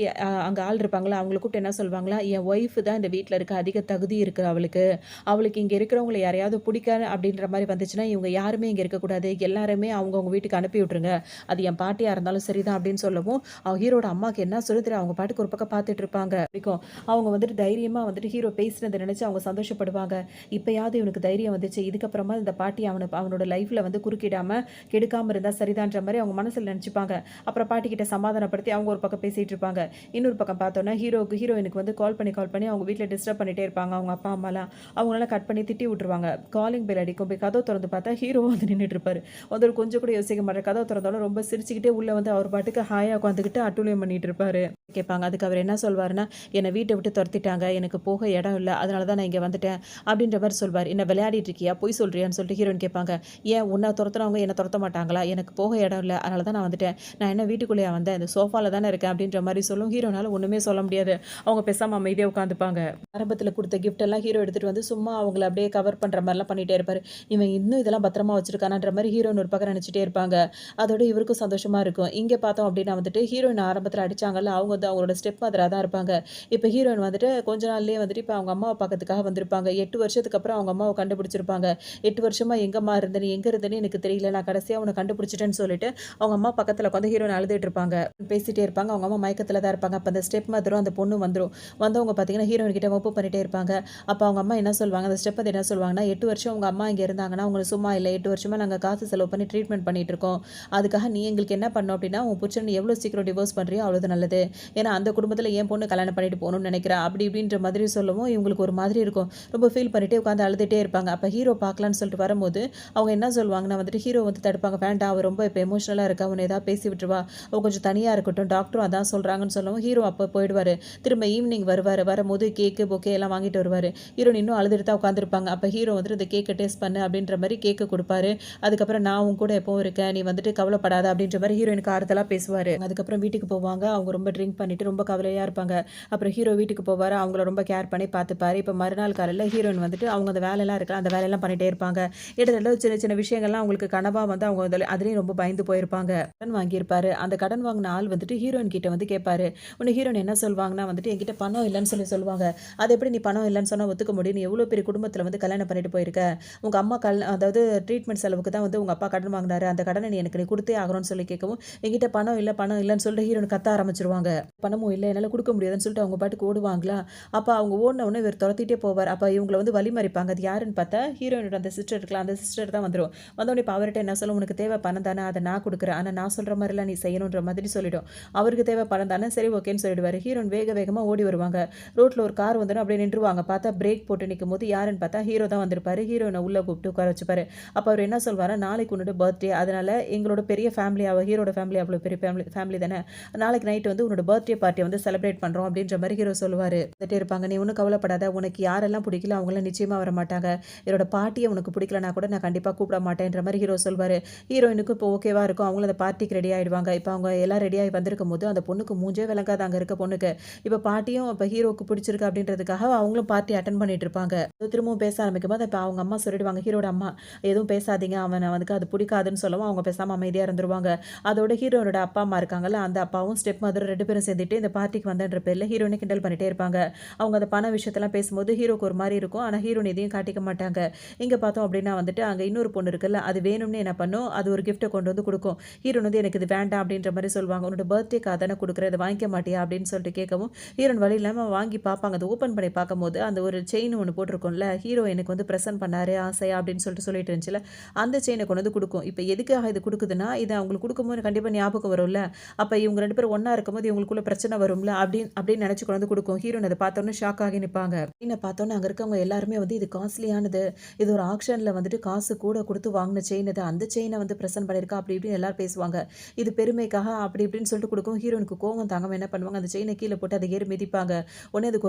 அங்க ஆள் இருப்பாங்கல்ல, அவங்கள கூப்பிட்டு என்ன சொல்வாங்களாம், "என் ஒய்ஃப் தான் இந்த வீட்ல இருக்க. அதிக தகுதி இருக்கு அவளுக்கு. அவளுக்கு இங்க இருக்கிறவங்கள யாரையாவது புடிக்கல அப்படின்ற மாரி வந்துச்சுன்னா, இவங்க யாருமே இங்க இருக்கக்கூடாது. எல்லாருமே அவங்கவங்க வீட்டுக்கு அனுப்பி விட்டுருங்க. அது என் பாட்டியா இருந்தாலும் சரிதான்." அப்படின்னு சொல்லவும், ஹீரோட அம்மாக்கு என்ன சொல்ல தெரியும். அவங்க பாட்டுக்கு ஒரு பக்கம் பார்த்துட்டு இருப்பாங்க. பிடிக்கும். அவங்க வந்துட்டு தைரியமா வந்துட்டு ஹீரோ பேசினத நினைச்சு அவங்க சந்தோஷப்படுவாங்க. இப்பயாவது இவனுக்கு தைரியம் வந்துச்சு. இதுக்கப்புறமா இந்த பாட்டி அவனோட லைஃப்ல வந்து குறுக்கிடாம, கெடுக்காம இருந்தா சரிதான்ற மாரி அவங்க மனசுல நெனச்சுப்பாங்க. அப்புறம் பாட்டிக்கிட்ட சமாதானப்படுத்தி அவங்க ஒரு பக்கம் பேசிட்டு இருப்பாங்க. இன்னொரு பக்கம் பார்த்தோம்னா, ஹீரோயினுக்கு வந்து கால் பண்ணி அவங்க வீட்ல டிஸ்டர்ப் பண்ணிட்டே இருப்பாங்க. அவங்க அப்பா, அம்மாலாம். அவங்களலாம் கட் பண்ணி திட்டி விட்டுருவாங்க. காலிங் பெல் அடிக்கும். போய் கதவ தொறந்து பார்த்தா ஹீரோ வந்து நின்னுட்டு இருப்பாரு. வந்து கொஞ்சம் கூட யோசிக்க மாட்டாரு. கதவ தொறந்தாலும் ரொம்ப சிரிச்சுக்கிட்டே உள்ள வந்து அவர் பாட்டுக்கு ஹாயா உட்காந்துக்கிட்டு அட்டூழியம் பண்ணிட்டு இருப்பாரு. கேட்பாங்க. அதுக்கு அவர் என்ன சொல்வாருன்னா, "என்ன வீட்ட விட்டு தொரத்திட்டாங்க. எனக்கு போக இடம் இல்ல. அதனால தான் நான் இங்க வந்துட்டேன்." அப்படின்ற மாரி சொல்வாரு. "என்ன விளையாடிட்டு இருக்கியா? பொய் சொல்றியான்னு?" சொல்லிட்டு ஹீரோயின் கேட்பாங்க. "ஏன் உன்ன தொரத்துனவங்க என்ன தொரத்த மாட்டாங்களா? எனக்கு போக இடம் இல்ல. அதனால தான் நான் வந்துட்டேன். நான் என்ன வீட்டுக்குள்ளேயா வந்தேன்? இந்த சோஃபால தானே இருக்கேன்." அப்படின்ற மாரி சொல்லும். ஹீரோனால ஒண்ணுமே சொல்ல முடியாது. அவங்க பேசாம அமைதியா உட்காந்துப்பாங்க. ஆரம்பத்துல குடுத்த கிஃப்ட் எல்லாம் ஹீரோ எடுத்துட்டு வந்து சும்மா அவங்கள அப்படியே கவர் பண்ற மாரிலாம் பண்ணிட்டே இருப்பாரு. இவன் இன்னும் இதெல்லாம் பத்திரமா வச்சிருக்கானான்ற மாரி ஹீரோயின் ஒரு பக்கம் நினைச்சுட்டே இருப்பாங்க. அதோட இவருக்கும் சந்தோஷமா இருக்கும். இங்க பார்த்தோம் அப்படின்னா வந்துட்டு ஹீரோயின் ஆரம்பத்துல அடிச்சாங்கல்ல, அவங்க வந்து அவங்களோட ஸ்டெப் மதரா தான் இருப்பாங்க. இப்ப ஹீரோயின் வந்துட்டு கொஞ்ச நாள்லயே வந்துட்டு இப்ப அவங்க அம்மாவ பார்க்கறதுக்காக வந்திருப்பாங்க. 8 வருஷத்துக்கு அப்புறம் அவங்க அம்மாவ கண்டுபிடிச்சிருப்பாங்க. 8 வருஷமா எங்கம்மா இருந்த நீ எங்க இருந்தன்னு எனக்கு தெரியல. நான் கடைசியா உன்ன கண்டுபிடிச்சுட்டேன்னு சொல்லிட்டு, அவங்க அம்மா பக்கத்துல உட்காந்து ஹீரோயின் அழுதுட்டு இருப்பாங்க. பேசிட்டே இருப்பாங்க. அவங்க அம்மா மயக்கத்துல தான் இருப்பாங்க. அப்ப அந்த ஸ்டெப் மதரும் அந்த பொண்ணு வந்துரும். வந்தவங்க பார்த்தீங்கன்னா, ஹீரோயின் கிட்ட வம்பு பண்ணிட்டே இருப்பாங்க. அப்ப அவங்க அம்மா என்ன சொல்வாங்க, அந்த ஸ்டெப் மதர் என்ன சொல்வாங்கன்னா, 8 வருஷம் உங்க அம்மா இங்க இருந்தாங்கன்னா, உங்களுக்கு சும்மா இல்ல. 8 வருஷமா நாங்க காசு செலவு பண்ணி ட்ரீட்மெண்ட் பண்ணிட்டு இருக்கோம். அதுக்காக நீ எங்களுக்கு என்ன பண்ணணும் அப்படின்னா, உன் புருஷன எவ்வளோ சீக்கிரம் டிவோர்ஸ் பண்றியோ அவ்வளவு நல்லது. ஏன்னா அந்த குடும்பத்துல என் பொண்ணு கல்யாணம் பண்ணிட்டு போணும்னு நினைக்கிறா. அப்படி இப்படின்ற மாதிரி சொல்லவும், இவங்களுக்கு ஒரு மாதிரி இருக்கும். ரொம்ப ஃபீல் பண்ணிட்டே உட்காந்து அழுதுட்டே இருப்பாங்க. அப்ப ஹீரோ பார்க்கலான்னு சொல்லிட்டு வரும்போது, அவங்க என்ன சொல்வாங்கன்னா வந்துட்டு ஹீரோ வந்து தடுப்பாங்க. "வேண்டாம் அவ ரொம்ப இப்ப எமோஷனலா இருக்கா. உன்ன ஏதாவது பேசி விட்டுருவா. அவ கொஞ்சம் தனியா இருக்கட்டும். டாக்டரும் அதான் சொல்றாங்கன்னு" சொல்லவும், ஹீரோ அப்ப போயிடுவாரு. திரும்ப ஈவினிங் வருவாரு. வரும்போது கேக்கு, பொக்கே எல்லாம் வாங்கிட்டு வருவாரு. ஹீரோயின் இன்னும் அழுதுட்டு தான் உட்காந்துருப்பாங்க. அப்ப ஹீரோ வந்துட்டு இந்த கேக்க டேஸ்ட் பண்ணு அப்படின்ற மாரி கேக்க குடுப்பாரு. அதுக்கப்புறம் "நான் உன் கூட எப்பவும் இருக்கேன். நீ வந்துட்டு கவலைப்படாத" அப்படின்ற மாரி ஹீரோயினுக்கு ஆறுதலா பேசுவாரு. அதுக்கப்புறம் வீட்டுக்கு போவாங்க. அவங்க ரொம்ப ட்ரிங்க் பண்ணிட்டு ரொம்ப கவலையா இருப்பாங்க. அப்புறம் ஹீரோ வீட்டுக்கு போவாரு. அவங்கள ரொம்ப கேர் பண்ணி பார்த்துப்பாரு. இப்ப மறுநாள் காலையில ஹீரோயின் வந்துட்டு அவங்க அந்த வேலைலாம் இருக்குல்ல, அந்த வேலையெல்லாம் பண்ணிட்டே இருப்பாங்க. இடையில சின்ன சின்ன விஷயங்கள்லாம் அவங்களுக்கு கனவா வந்து அவங்க அதுலயும் ரொம்ப பயந்து போயிருப்பாங்க. கடன் வாங்கியிருப்பாரு. அந்த கடன் வாங்குன ஆள் வந்துட்டு ஹீரோயின் கிட்ட வந்து கேட்பாரு. உடனே ஹீரோயின் என்ன சொல்வாங்கன்னா வந்துட்டு, "என்கிட்ட பணம் இல்லன்னு சொல்லுவாங்க. அது எப்படி நீ பணம் இல்லன்னு சொன்னா ஒத்துக்க முடியும்? நீ எவ்வளோ பெரிய குடும்பத்துல வந்து கல்யாணம் பண்ணிட்டு போயிருக்க. உங்க அம்மா அதாவது ட்ரீட்மெண்ட் செலவுக்கு தான் வந்து உங்க அப்பா கடன் வாங்குனாரு. அந்த கடன நீ குடுத்தே ஆகணும்னு" சொல்லி கேட்கவும், என்கிட்ட பணம் இல்லன்னு சொல்லிட்டு ஹீரோயின் கத்த ஆரம்பிச்சுருவாங்க. பணமும் இல்ல, என்னால குடுக்க முடியாதுன்னு சொல்லிட்டு அவங்க பாட்டுக்கு ஓடுவாங்களா. அப்ப அவங்க ஓடுன உடனே இவர் தொரத்திட்டே போவார். அப்ப இவங்கள வந்து வழிமறிப்பாங்க. அது யாருன்னு பார்த்தா ஹீரோயினோட அந்த சிஸ்டர் இருக்கலாம். அந்த சிஸ்டர் தான் வந்துரும். வந்தோனே இப்ப அவர்ட்ட என்ன சொல்லும், "உனக்கு தேவை பணம் தானே, அத நான் குடுக்குறேன். ஆனா நான் சொல்ற மாரிலாம் நீ செய்யணுன்ற" மாதிரி சொல்லிடும். அவருக்கு தேவை பணம் தானே, சரி ஓகேன்னு சொல்லிடுவாரு. ஹீரோயின் வேக வேகமா ஓடி வருவாங்க. ரோட்ல ஒரு கார் வந்துடும். அப்படியே நின்றுவாங்க. பார்த்தா பிரேக் போட்டு நிக்கும்போது யாருன்னு பார்த்தா ஹீரோ தான் வந்திருப்பாரு. ஹீரோயின உள்ள கூப்பிட்டு உட்கார வச்சுப்பாரு. அப்ப அவர் என்ன சொல்வாருன்னா, "நாளைக்கு உன்னோட பர்த்டே. அதனால எங்களோட பெரிய ஃபேமிலி ஹீரோட ஃபேமிலி அவ்வளோ பெரிய ஃபேமிலி தானே. நாளைக்கு நைட் வந்து உன்னோட பர்த்டே பார்ட்டிய வந்து செலிப்ரேட் பண்றோம்" அப்படின்ற மாரி ஹீரோ சொல்லுவாரு. வந்துட்டே இருப்பாங்க. "நீ ஒண்ணும் கவலைப்படாத. உனக்கு யாரெல்லாம் பிடிக்கல அவங்கலாம் நிச்சயமா வரமாட்டாங்க. என்னோட பார்ட்டிய உனக்கு பிடிக்கலனா கூட நான் கண்டிப்பா கூப்பிட மாட்டேன்ற" மாரி ஹீரோ சொல்வாரு. ஹீரோயினுக்கும் இப்போ ஓகேவா இருக்கும். அவங்களும் அந்த பார்ட்டிக்கு ரெடி ஆயிடுவாங்க. இப்ப அவங்க எல்லாம் ரெடி ஆகி வந்திருக்கும்போது, அந்த பொண்ணுக்கு மூஞ்சே விளங்காது அங்க இருக்க பொண்ணுக்கு. இப்ப பாட்டியும் இப்ப ஹீரோக்கு பிடிச்சிருக்கு அப்படின்றதுக்காக அவங்களும் பார்ட்டி அட்டெண்ட் பண்ணிட்டு பண்ணிட்டு இருப்பாங்க. திரும்பவும் பேச ஆரம்பிக்கும்போது இப்ப அவங்க அம்மா சொல்லிடுவாங்க, ஹீரோட அம்மா, "எதுவும் பேசாதீங்க. அவனுக்கு அது பிடிக்காதுன்னு" சொல்லவும் அவங்க பேசாம அமைதியா இருந்துருவாங்க. அதோட ஹீரோனோட அப்பா, அம்மா இருக்காங்கல்ல, அந்த அப்பாவும் ஸ்டெப் மதரும் 2 பேரும் சேர்ந்துட்டு இந்த பார்ட்டிக்கு வந்தேன்ற பேர்ல ஹீரோயின கிண்டல் பண்ணிட்டே இருப்பாங்க. அவங்க அந்த பண விஷயத்தலாம் பேசும்போது ஹீரோக்கு ஒரு மாரி இருக்கும். ஆனா ஹீரோயின் எதையும் காட்டிக்க மாட்டாங்க. இங்க பார்த்தோம் அப்டின்னா வந்துட்டு, அங்க இன்னொரு பொண்ணு இருக்குல்ல, அது வேணும்னே என்ன பண்ணும், அது ஒரு கிஃப்ட்ட கொண்டு வந்து குடுக்கும். ஹீரோயின் வந்து எனக்கு இது வேண்டாம் அப்டின்ற மாரி சொல்லுவாங்க. "உன்னோட பர்த்டேக்காக தானே குடுக்குறேன். இத வாங்கிக்க மாட்டியா?" அப்டின்னு சொல்லிட்டு கேட்கவும், ஹீரோயின் வழி இல்லாம வாங்கி பார்ப்பாங்க. அத ஓப்பன் பண்ணி பார்க்கும்போது, அந்த ஒரு செயின் ஒண்ணு போட்டிருக்கும்ல, ஹீரோ எனக்கு வந்து பிரசன்ட் பண்ணாரு ஆசையா அப்டின்னு சொல்லிட்டு இருந்துச்சுல்ல, அந்த செயின கொண்டு வந்து குடுக்கும். இப்ப எதுக்காக இது குடுக்குதுன்னா, இத அவங்களுக்கு குடுக்கும்போது கண்டிப்பா ஞாபகம் வரும்ல. அப்ப இவங்க 2 பேரும் ஒண்ணா இருக்கும்போது இவங்களுக்குள்ள பிரச்சனை வரும்ல, அப்டின்னு நெனச்சு கொண்டு வந்து குடுக்கும். ஹீரோயின் அத பார்த்தோனே ஷாக் ஆகி நிப்பாங்க. சீன பார்த்தோனே அங்க இருக்கவங்க எல்லாருமே வந்து இது காஸ்ட்லியானது. இது ஒரு ஆக்ஷன்ல வந்துட்டு காசு கூட குடுத்து வாங்குன செயின் இது. அந்த செயின வந்து பிரசன்ட் பண்ணியிருக்கா அப்டி இப்டின்னு எல்லாரும் பேசுவாங்க. இது பெருமைக்காக அப்டி இப்டின்னு சொல்லிட்டு குடுக்கவும், ஹீரோயினுக்கு கோவம் தாங்காம என்ன பண்ணுவாங்க, அந்த செயின கீழ போட்டு அத ஏறி மிதிப்பாங்க. உடனே அதுக்கு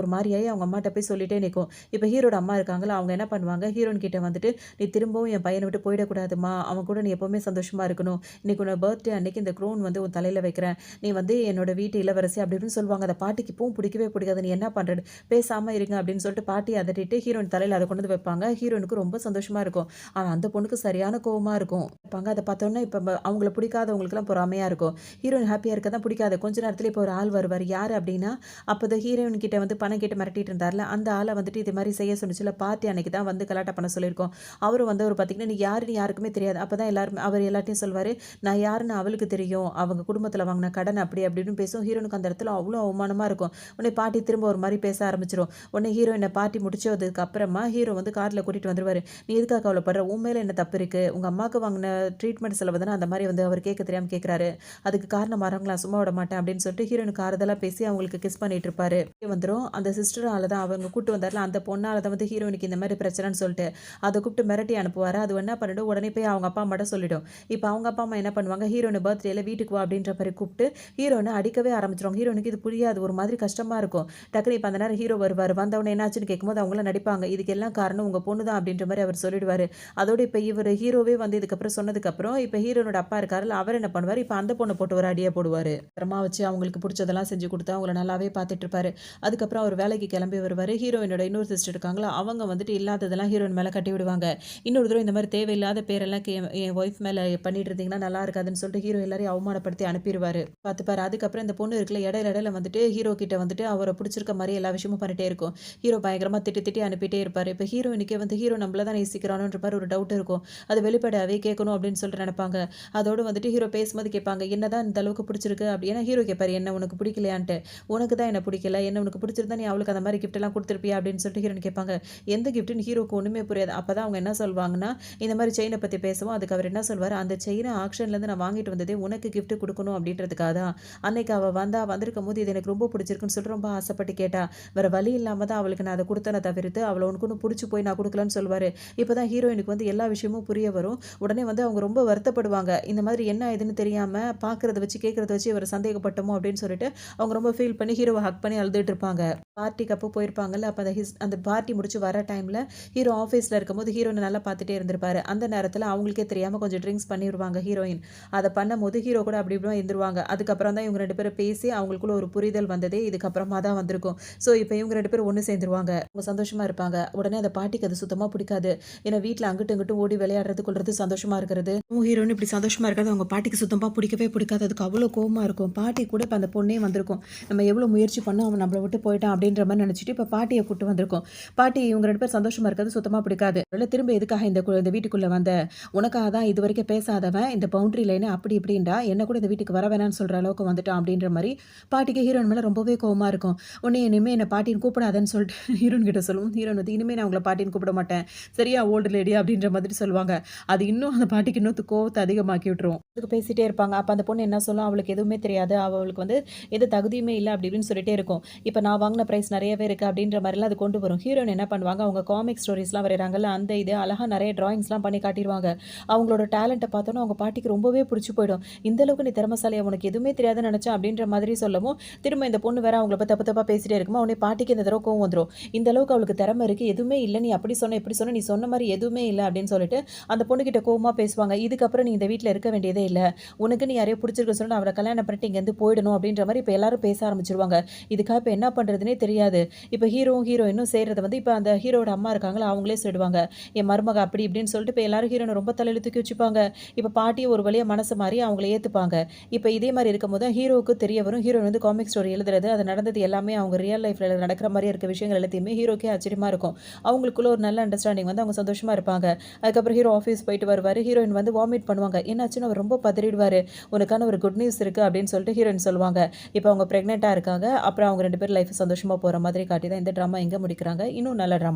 ஒரு மாரியாயி அவங்க அம்மாட்ட போய் சொல்லிட்டே நிக்கும். இப்ப ஹீரோட அம்மா இருக்காங்கல்ல, அவங்க என்ன பண்ணுவாங்க, ஹீரோயின் கிட்ட வந்துட்டு, "நீ திரும்பவும் என் பையன விட்டு போயிடக்கூடாதும்மா. அவன் கூட நீ எப்பவுமே சந்தோஷமா இருக்கணும். இன்னைக்கு உன்னோட பர்த்டே அன்னைக்கு இந்த க்ரௌன் வந்து உன் தலையில வைக்கிறேன். நீ வந்து என்னோட வீட்டு இளவரசி" அப்டி இப்டின்னு சொல்லுவாங்க. அந்த பாட்டிக்கு இப்பவும் பிடிக்கவே பிடிக்காது. "நீ என்ன பண்ற? பேசாம இருங்க" அப்டின்னு சொல்லிட்டு பாட்டிய அதட்டிட்டு ஹீரோயின் தலையில அத கொண்டு வந்து வைப்பாங்க. ஹீரோயினுக்கு ரொம்ப சந்தோஷமா இருக்கும். ஆனா அந்த பொண்ணுக்கு சரியான கோவமா இருக்கும். வைப்பாங்க. அத பார்த்தோனே இப்ப அவங்கள பிடிக்காதவங்களுக்குலாம் பொறாமையா இருக்கும். ஹீரோயின் ஹேப்பியா இருக்க தான் பிடிக்காது. கொஞ்ச நேரத்தில இப்போ ஒரு ஆள் வருவாரு. யாரு அப்டின்னா, அப்ப இந்த ஹீரோயின் கிட்ட வந்து பணம் கேட்டு மிரட்டிட்டு இருந்தார்ல, அந்த ஆள வந்துட்டு இது மாரி செய்ய சொன்னுச்சுல்ல, பார்ட்டி அன்னைக்கு தான் வந்து கலாட்டா பண்ண சொல்லியிருக்கோம். அவரும் வந்தவரு பார்த்தீங்கன்னா, "நீ யாருன்னு யாருக்குமே தெரியாது." அப்பதான் எல்லாருமே அவர் எல்லார்ட்டயும் சொல்வாரு, "நான் யாருன்னு அவளுக்கு தெரியும். அவங்க குடும்பத்தில வாங்குன கடன்" அப்டி அப்டின்னு பேசும். ஹீரோயினுக்கு அந்த இடத்துல அவ்ளோ அவமானமா இருக்கும். உடனே பாட்டி திரும்ப ஒரு மாரி பேச ஆரம்பிச்சுரும். உடனே ஹீரோயின பார்ட்டி முடிச்சதுக்கு அப்புறமா ஹீரோ வந்து கார்ல கூட்டிட்டு வந்துருவாரு. "நீ எதுக்காக கவலைப்படுற? உன் மேல என்ன தப்பு இருக்கு? உங்க அம்மாக்கு வாங்குன ட்ரீட்மெண்ட் செலவு தானே அந்த மாரி வந்து அவர் கேட்க தெரியாம கேட்குறாரு. அதுக்கு காரணம் வரவங்கள சும்மா விட மாட்டேன்" அப்டின்னு சொல்லிட்டு ஹீரோயினுக்கு ஆறுதலா பேசி அவங்களுக்கு கிஸ் பண்ணிட்டு இருப்பாரு. வந்துரும். அந்த சிஸ்டரால தான் அவங்க கூட்டு வந்தார்ல, அந்த பொண்ணால தான் வந்து ஹீரோயினுக்கு இந்த மாரி பிரச்சனைன்னு சொல்லிட்டு, அத கூப்பிட்டு மிரட்டி அனுப்புவாரு. அது என்ன பண்ணிடும், உடனே போய் அவங்க அப்பா அம்மாட்ட சொல்லிடும். இப்ப அவங்க அப்பா, அம்மா என்ன பண்ணுவாங்க, ஹீரோயின் பர்த்டேல வீட்டுக்கு வா அப்டின்ற மாரி கூப்ட்டு, ஹீரோயின அடிக்கவே ஆரம்பிச்சுருவாங்க. ஹீரோயினுக்கு இது புரியாது. ஒரு மாதிரி கஷ்டமா இருக்கும். டக்குனு இப்ப அந்த நேரம் ஹீரோ வருவாரு. வந்தவுடனே என்னாச்சுன்னு கேட்கும்போது அவங்கலாம் நடிப்பாங்க. "இதுக்கு எல்லாம் காரணம் உங்க பொண்ணு தான்" அப்டின்ற மாரி அவர் சொல்லிடுவாரு. அதோட இப்ப இவரு ஹீரோவே வந்து இதுக்கப்புறம் சொன்னதுக்கப்புறம், இப்ப ஹீரோனோட அப்பா இருக்காருல்ல, அவர் என்ன பண்ணுவாரு, இப்ப அந்த பொண்ண போட்டு ஒரு அடிய போடுவாரு. அப்புறமா வச்சு அவங்களுக்கு புடிச்சதெல்லாம் செஞ்சு குடுத்து அவங்கள நல்லாவே பார்த்துட்டு இருப்பாரு. அதுக்கப்புறம் அவர் வேலைக்கு கிளம்பி வருவாரு. ஹீரோயினோட இன்னொரு சிஸ்டர் இருக்காங்களா, அவங்க வந்துட்டு இல்லாததெல்லாம் ஹீரோயின் மேல கட்டி விடுவாங்க. இன்னொரு தடவ இந்த மாரி தேவையில்லாத பேரெல்லாம் என் ஒய்ஃப் மேல பண்ணிட்டு இருந்தீங்கன்னா நல்லா இருக்காதுன்னு சொல்லிட்டு ஹீரோ எல்லாரையும் அவமானப்படுத்தி அனுப்பிருவாரு. பார்த்துப்பாரு. அதுக்கப்புறம் இந்த பொண்ணு இருக்குல்ல, இடையில வந்துட்டு ஹீரோ கிட்ட வந்துட்டு அவர புடிச்சிருக்க மாரி எல்லா விஷயமும் பண்ணிட்டே இருக்கும். ஹீரோ பயங்கரமா திட்டி திட்டி அனுப்பிட்டே இருப்பாரு. இப்ப ஹீரோயினுக்கே வந்து ஹீரோ நம்மள தான் நேசிக்கிறானோன்ற மாரி ஒரு டவுட் இருக்கும். அது வெளிப்படையாவே கேட்கணும் அப்படின்னு சொல்லிட்டு நெனைப்பாங்க. அதோட வந்துட்டு ஹீரோ பேசும்போது கேட்பாங்க, "என்னதான் இந்த அளவுக்கு புடிச்சிருக்கு?" அப்படி ஏன்னா ஹீரோ கேட்பாரு, "என்ன உனக்கு பிடிக்கலையான்ட்டு?" "உனக்கு தான் என்ன பிடிக்கல. என்ன உனக்கு பிடிச்சிருந்தா நீ அவளுக்கு அந்த மாரி கிஃப்ட்லாம் குடுத்துருப்பியா?" அப்படின்னு சொல்லிட்டு ஹீரோயின் கேட்பாங்க. எந்த கிஃப்ட்ன்னு ஹீரோக்கு ஒண்ணுமே புரியாது. அப்பதான் அவங்க என்ன சொல்வாங்கன்னா, இந்த மாரி செயின பத்தி பேசவும், அதுக்கு அவர் என்ன சொல்வாரு, "அந்த செயின ஆக்ஷன்லேருந்து நான் வாங்கிட்டு வந்ததே உனக்கு கிஃப்ட் குடுக்கணும் அப்படின்றதுக்காக தான். அன்னைக்கு அவ வந்திருக்கும்போது இது எனக்கு ரொம்ப பிடிச்சிருக்குன்னு சொல்லிட்டு ரொம்ப ஆசைப்பட்டு கேட்டா. வேற வழி இல்லாம தான் அவளுக்கு நான் அத குடுத்தேனே தவிர்த்து, அவள உனக்கு ஒண்ணும் புடிச்சு போய் நான் குடுக்கலன்னு" சொல்வாரு. இப்பதான் ஹீரோயினுக்கு வந்து எல்லா விஷயமும் புரிய வரும். உடனே வந்து அவங்க ரொம்ப வருத்தப்படுவாங்க. இந்த மாதிரி என்ன ஏதுன்னு தெரியாம பார்க்கிறத வச்சு, கேட்கிறத வச்சு இவர சந்தேகப்பட்டோமோ அப்படின்னு சொல்லிட்டு, அவங்க ரொம்ப ஃபீல் பண்ணி ஹீரோவ ஹக் பண்ணி அழுதுட்டு இருப்பாங்க. பார்ட்டிக்கு அப்போ போயிருப்பாங்கல்ல, அப்ப அந்த பார்ட்டி முடிச்சு வர டைம்ல ஹீரோ ஆஃபீஸ்ல இருக்கும்போது ஹீரோயின நல்லா பார்த்துட்டே இருந்திருப்பாரு. அந்த நேரத்துல அவங்களுக்கே தெரியாம கொஞ்சம் ட்ரிங்க்ஸ் பண்ணிருவாங்க ஹீரோயின். அத பண்ணும்போது ஹீரோ கூட அப்படி இப்படின்னு எந்திருவாங்க. அதுக்கப்புறம் தான் இவங்க 2 பேரும் பேசி அவங்களுக்குள்ள ஒரு புரிதல் வந்ததே இதுக்கப்புறமா தான் வந்திருக்கும். ஸோ இப்ப இவங்க 2 பேரும் ஒண்ணு சேர்ந்துருவாங்க. அவங்க சந்தோஷமா இருப்பாங்க. உடனே அந்த பாட்டிக்கு அது சுத்தமா பிடிக்காது. ஏன்னா வீட்ல அங்கிட்டும் இங்கிட்டும் ஓடி விளையாடுறது, கொள்றது, சந்தோஷமா இருக்கிறது. ஹீரோயின் இப்படி சந்தோஷமா இருக்கிறது அவங்க பாட்டிக்கு சுத்தமா பிடிக்கவே பிடிக்காது. அதுக்கு அவ்வளோ கோவமா இருக்கும். பாட்டி கூட இப்ப அந்த பொண்ணே வந்திருக்கும். நம்ம எவ்வளோ முயற்சி பண்ணோம் அவன் நம்மள விட்டு போயிட்டான் அப்படின்ற மாரி நெனச்சுட்டு இப்ப பாட்டிய கூட்டு வந்திருக்கோம். பாட்டி இவங்க 2 பேரும் சந்தோஷமா இருக்கிறது சுத்தமா பிடிக்காது. "அதனால திரும்ப எதுக்காக இந்த வீட்டுக்குள்ள வந்த? உனக்காக தான் இதுவரைக்கும் பேசாதவன் இந்த பவுண்டரி லைன அப்படி இப்படின்டா. என்ன கூட இந்த வீட்டுக்கு வர வேணான்னு சொல்ற அளவுக்கு வந்துட்டான்" அப்படின்ற மாரி பாட்டிக்கு ஹீரோயின் மேல ரொம்பவே கோவமா இருக்கும். உடனே இனிமே என்ன பாட்டின்னு கூப்பிடாதன்னு சொல்லிட்டு ஹீரோயின் கிட்ட சொல்லும். ஹீரோயின் வந்து இனிமே நான் உங்கள பாட்டின்னு கூப்பிட மாட்டேன். சரியா ஓல்டு லேடி அப்படின்ற மாதிரி சொல்லுவாங்க. அது இன்னும் அந்த பாட்டிக்கு இன்னும் கோவத்த அதிகமாக்கி விட்டுரும். அதுக்கு பேசிட்டே இருப்பாங்க. அப்ப அந்த பொண்ணு என்ன சொல்லும், அவளுக்கு எதுவுமே தெரியாது. அவளுக்கு வந்து எந்த தகுதியுமே இல்ல அப்படி இப்படின்னு சொல்லிட்டே இருக்கும். இப்ப நான் வாங்குன பிரைஸ் நெறையவே இருக்கு அப்படின்ற மாரிலாம் அது கொண்டு வரும். ஹீரோயின் என்ன பண்ணுவாங்க, அவங்க காமிக் ஸ்டோரீஸ்லாம் வரையறாங்கல்ல, அந்த இது அழகா நெறைய டிராயிங்ஸ்லாம் பண்ணி காட்டிருவாங்க. அவங்களோட டேலண்ட்ட பார்த்தோனே அவங்க பாட்டிக்கு ரொம்பவே புடிச்சு போயிடும். "இந்த அளவுக்கு நீ திறமைசாலியா? உனக்கு எதுவுமே தெரியாதுன்னு நெனச்சேன்" அப்படின்ற மாதிரி சொல்லவும், திரும்ப இந்த பொண்ணு வேற அவங்கள பத்தி தப்பு தப்பா பேசிட்டே இருக்குமா, உடனே பாட்டிக்கு இந்த தடவ கோவம் வந்துரும். "இந்த அளவுக்கு அவளுக்கு திறமை இருக்கு. எதுவுமே இல்ல. நீ அப்படி சொன்ன, இப்படி சொன்ன. நீ சொன்ன மாரி எதுவுமே இல்ல" அப்படின்னு சொல்லிட்டு அந்த பொண்ணுகிட்ட கோவமா பேசுவாங்க. "இதுக்கப்புறம் நீ இந்த வீட்ல இருக்க வேண்டியதே இல்ல. உனக்குன்னு யாரையோ புடிச்சிருக்குன்னு சொல்லிட்டு அவள கல்யாணம் பண்ணிட்டு இங்கேருந்து போயிடணும்" அப்படின்ற மாரி இப்ப எல்லாரும் பேச ஆரம்பிச்சுருவாங்க. இதுக்காக இப்ப என்ன பண்றதுன்னே தெரியாது. இப்ப ஹீரோவும், ஹீரோயினும் ஆயிடுறத வந்து இப்ப அந்த ஹீரோவோட அம்மா இருக்காங்கல்ல, அவங்களே சொல்லிடுவாங்க. என் மருமக அப்படி இப்படின்னு சொல்லிட்டு இப்ப எல்லாரும் ஹீரோயின ரொம்ப தலையில தூக்கி வச்சுப்பாங்க. இப்ப பாட்டியும் ஒரு வழியா மனசு மாறி அவங்கள ஏத்துப்பாங்க. இப்ப இதே மாரி இருக்கும்போது தான் ஹீரோவுக்கு தெரிய வரும். ஹீரோயின் வந்து காமிக் ஸ்டோரி எழுதுறது, அது நடந்தது எல்லாமே அவங்க ரியல் லைஃப்ல நடக்கிற மாரியே இருக்க விஷயங்கள் எல்லாத்தையுமே ஹீரோக்கே ஆச்சரியமா இருக்கும். அவங்களுக்குள்ள ஒரு நல்ல அண்டர்ஸ்டாண்டிங் வந்து அவங்க சந்தோஷமா இருப்பாங்க. அதுக்கப்புறம் ஹீரோ ஆஃபீஸ் போயிட்டு வருவாரு. ஹீரோயின் வந்து வாமிட் பண்ணுவாங்க. என்னாச்சுன்னு அவர் ரொம்ப பதறிடுவாரு. "உனக்கான ஒரு குட் நியூஸ் இருக்கு" அப்படின்னு சொல்லிட்டு ஹீரோயின் சொல்லுவாங்க. இப்ப அவங்க பிரெக்னன்ட்டா இருக்காங்க. அப்புறம் அவங்க 2 பேரும் லைஃப் சந்தோஷமா போற மாதிரி காட்டி தான் இந்த ட்ராமா இங்க முடிக்கிறாங்க. இன்னும் நல்ல ட்ராமா.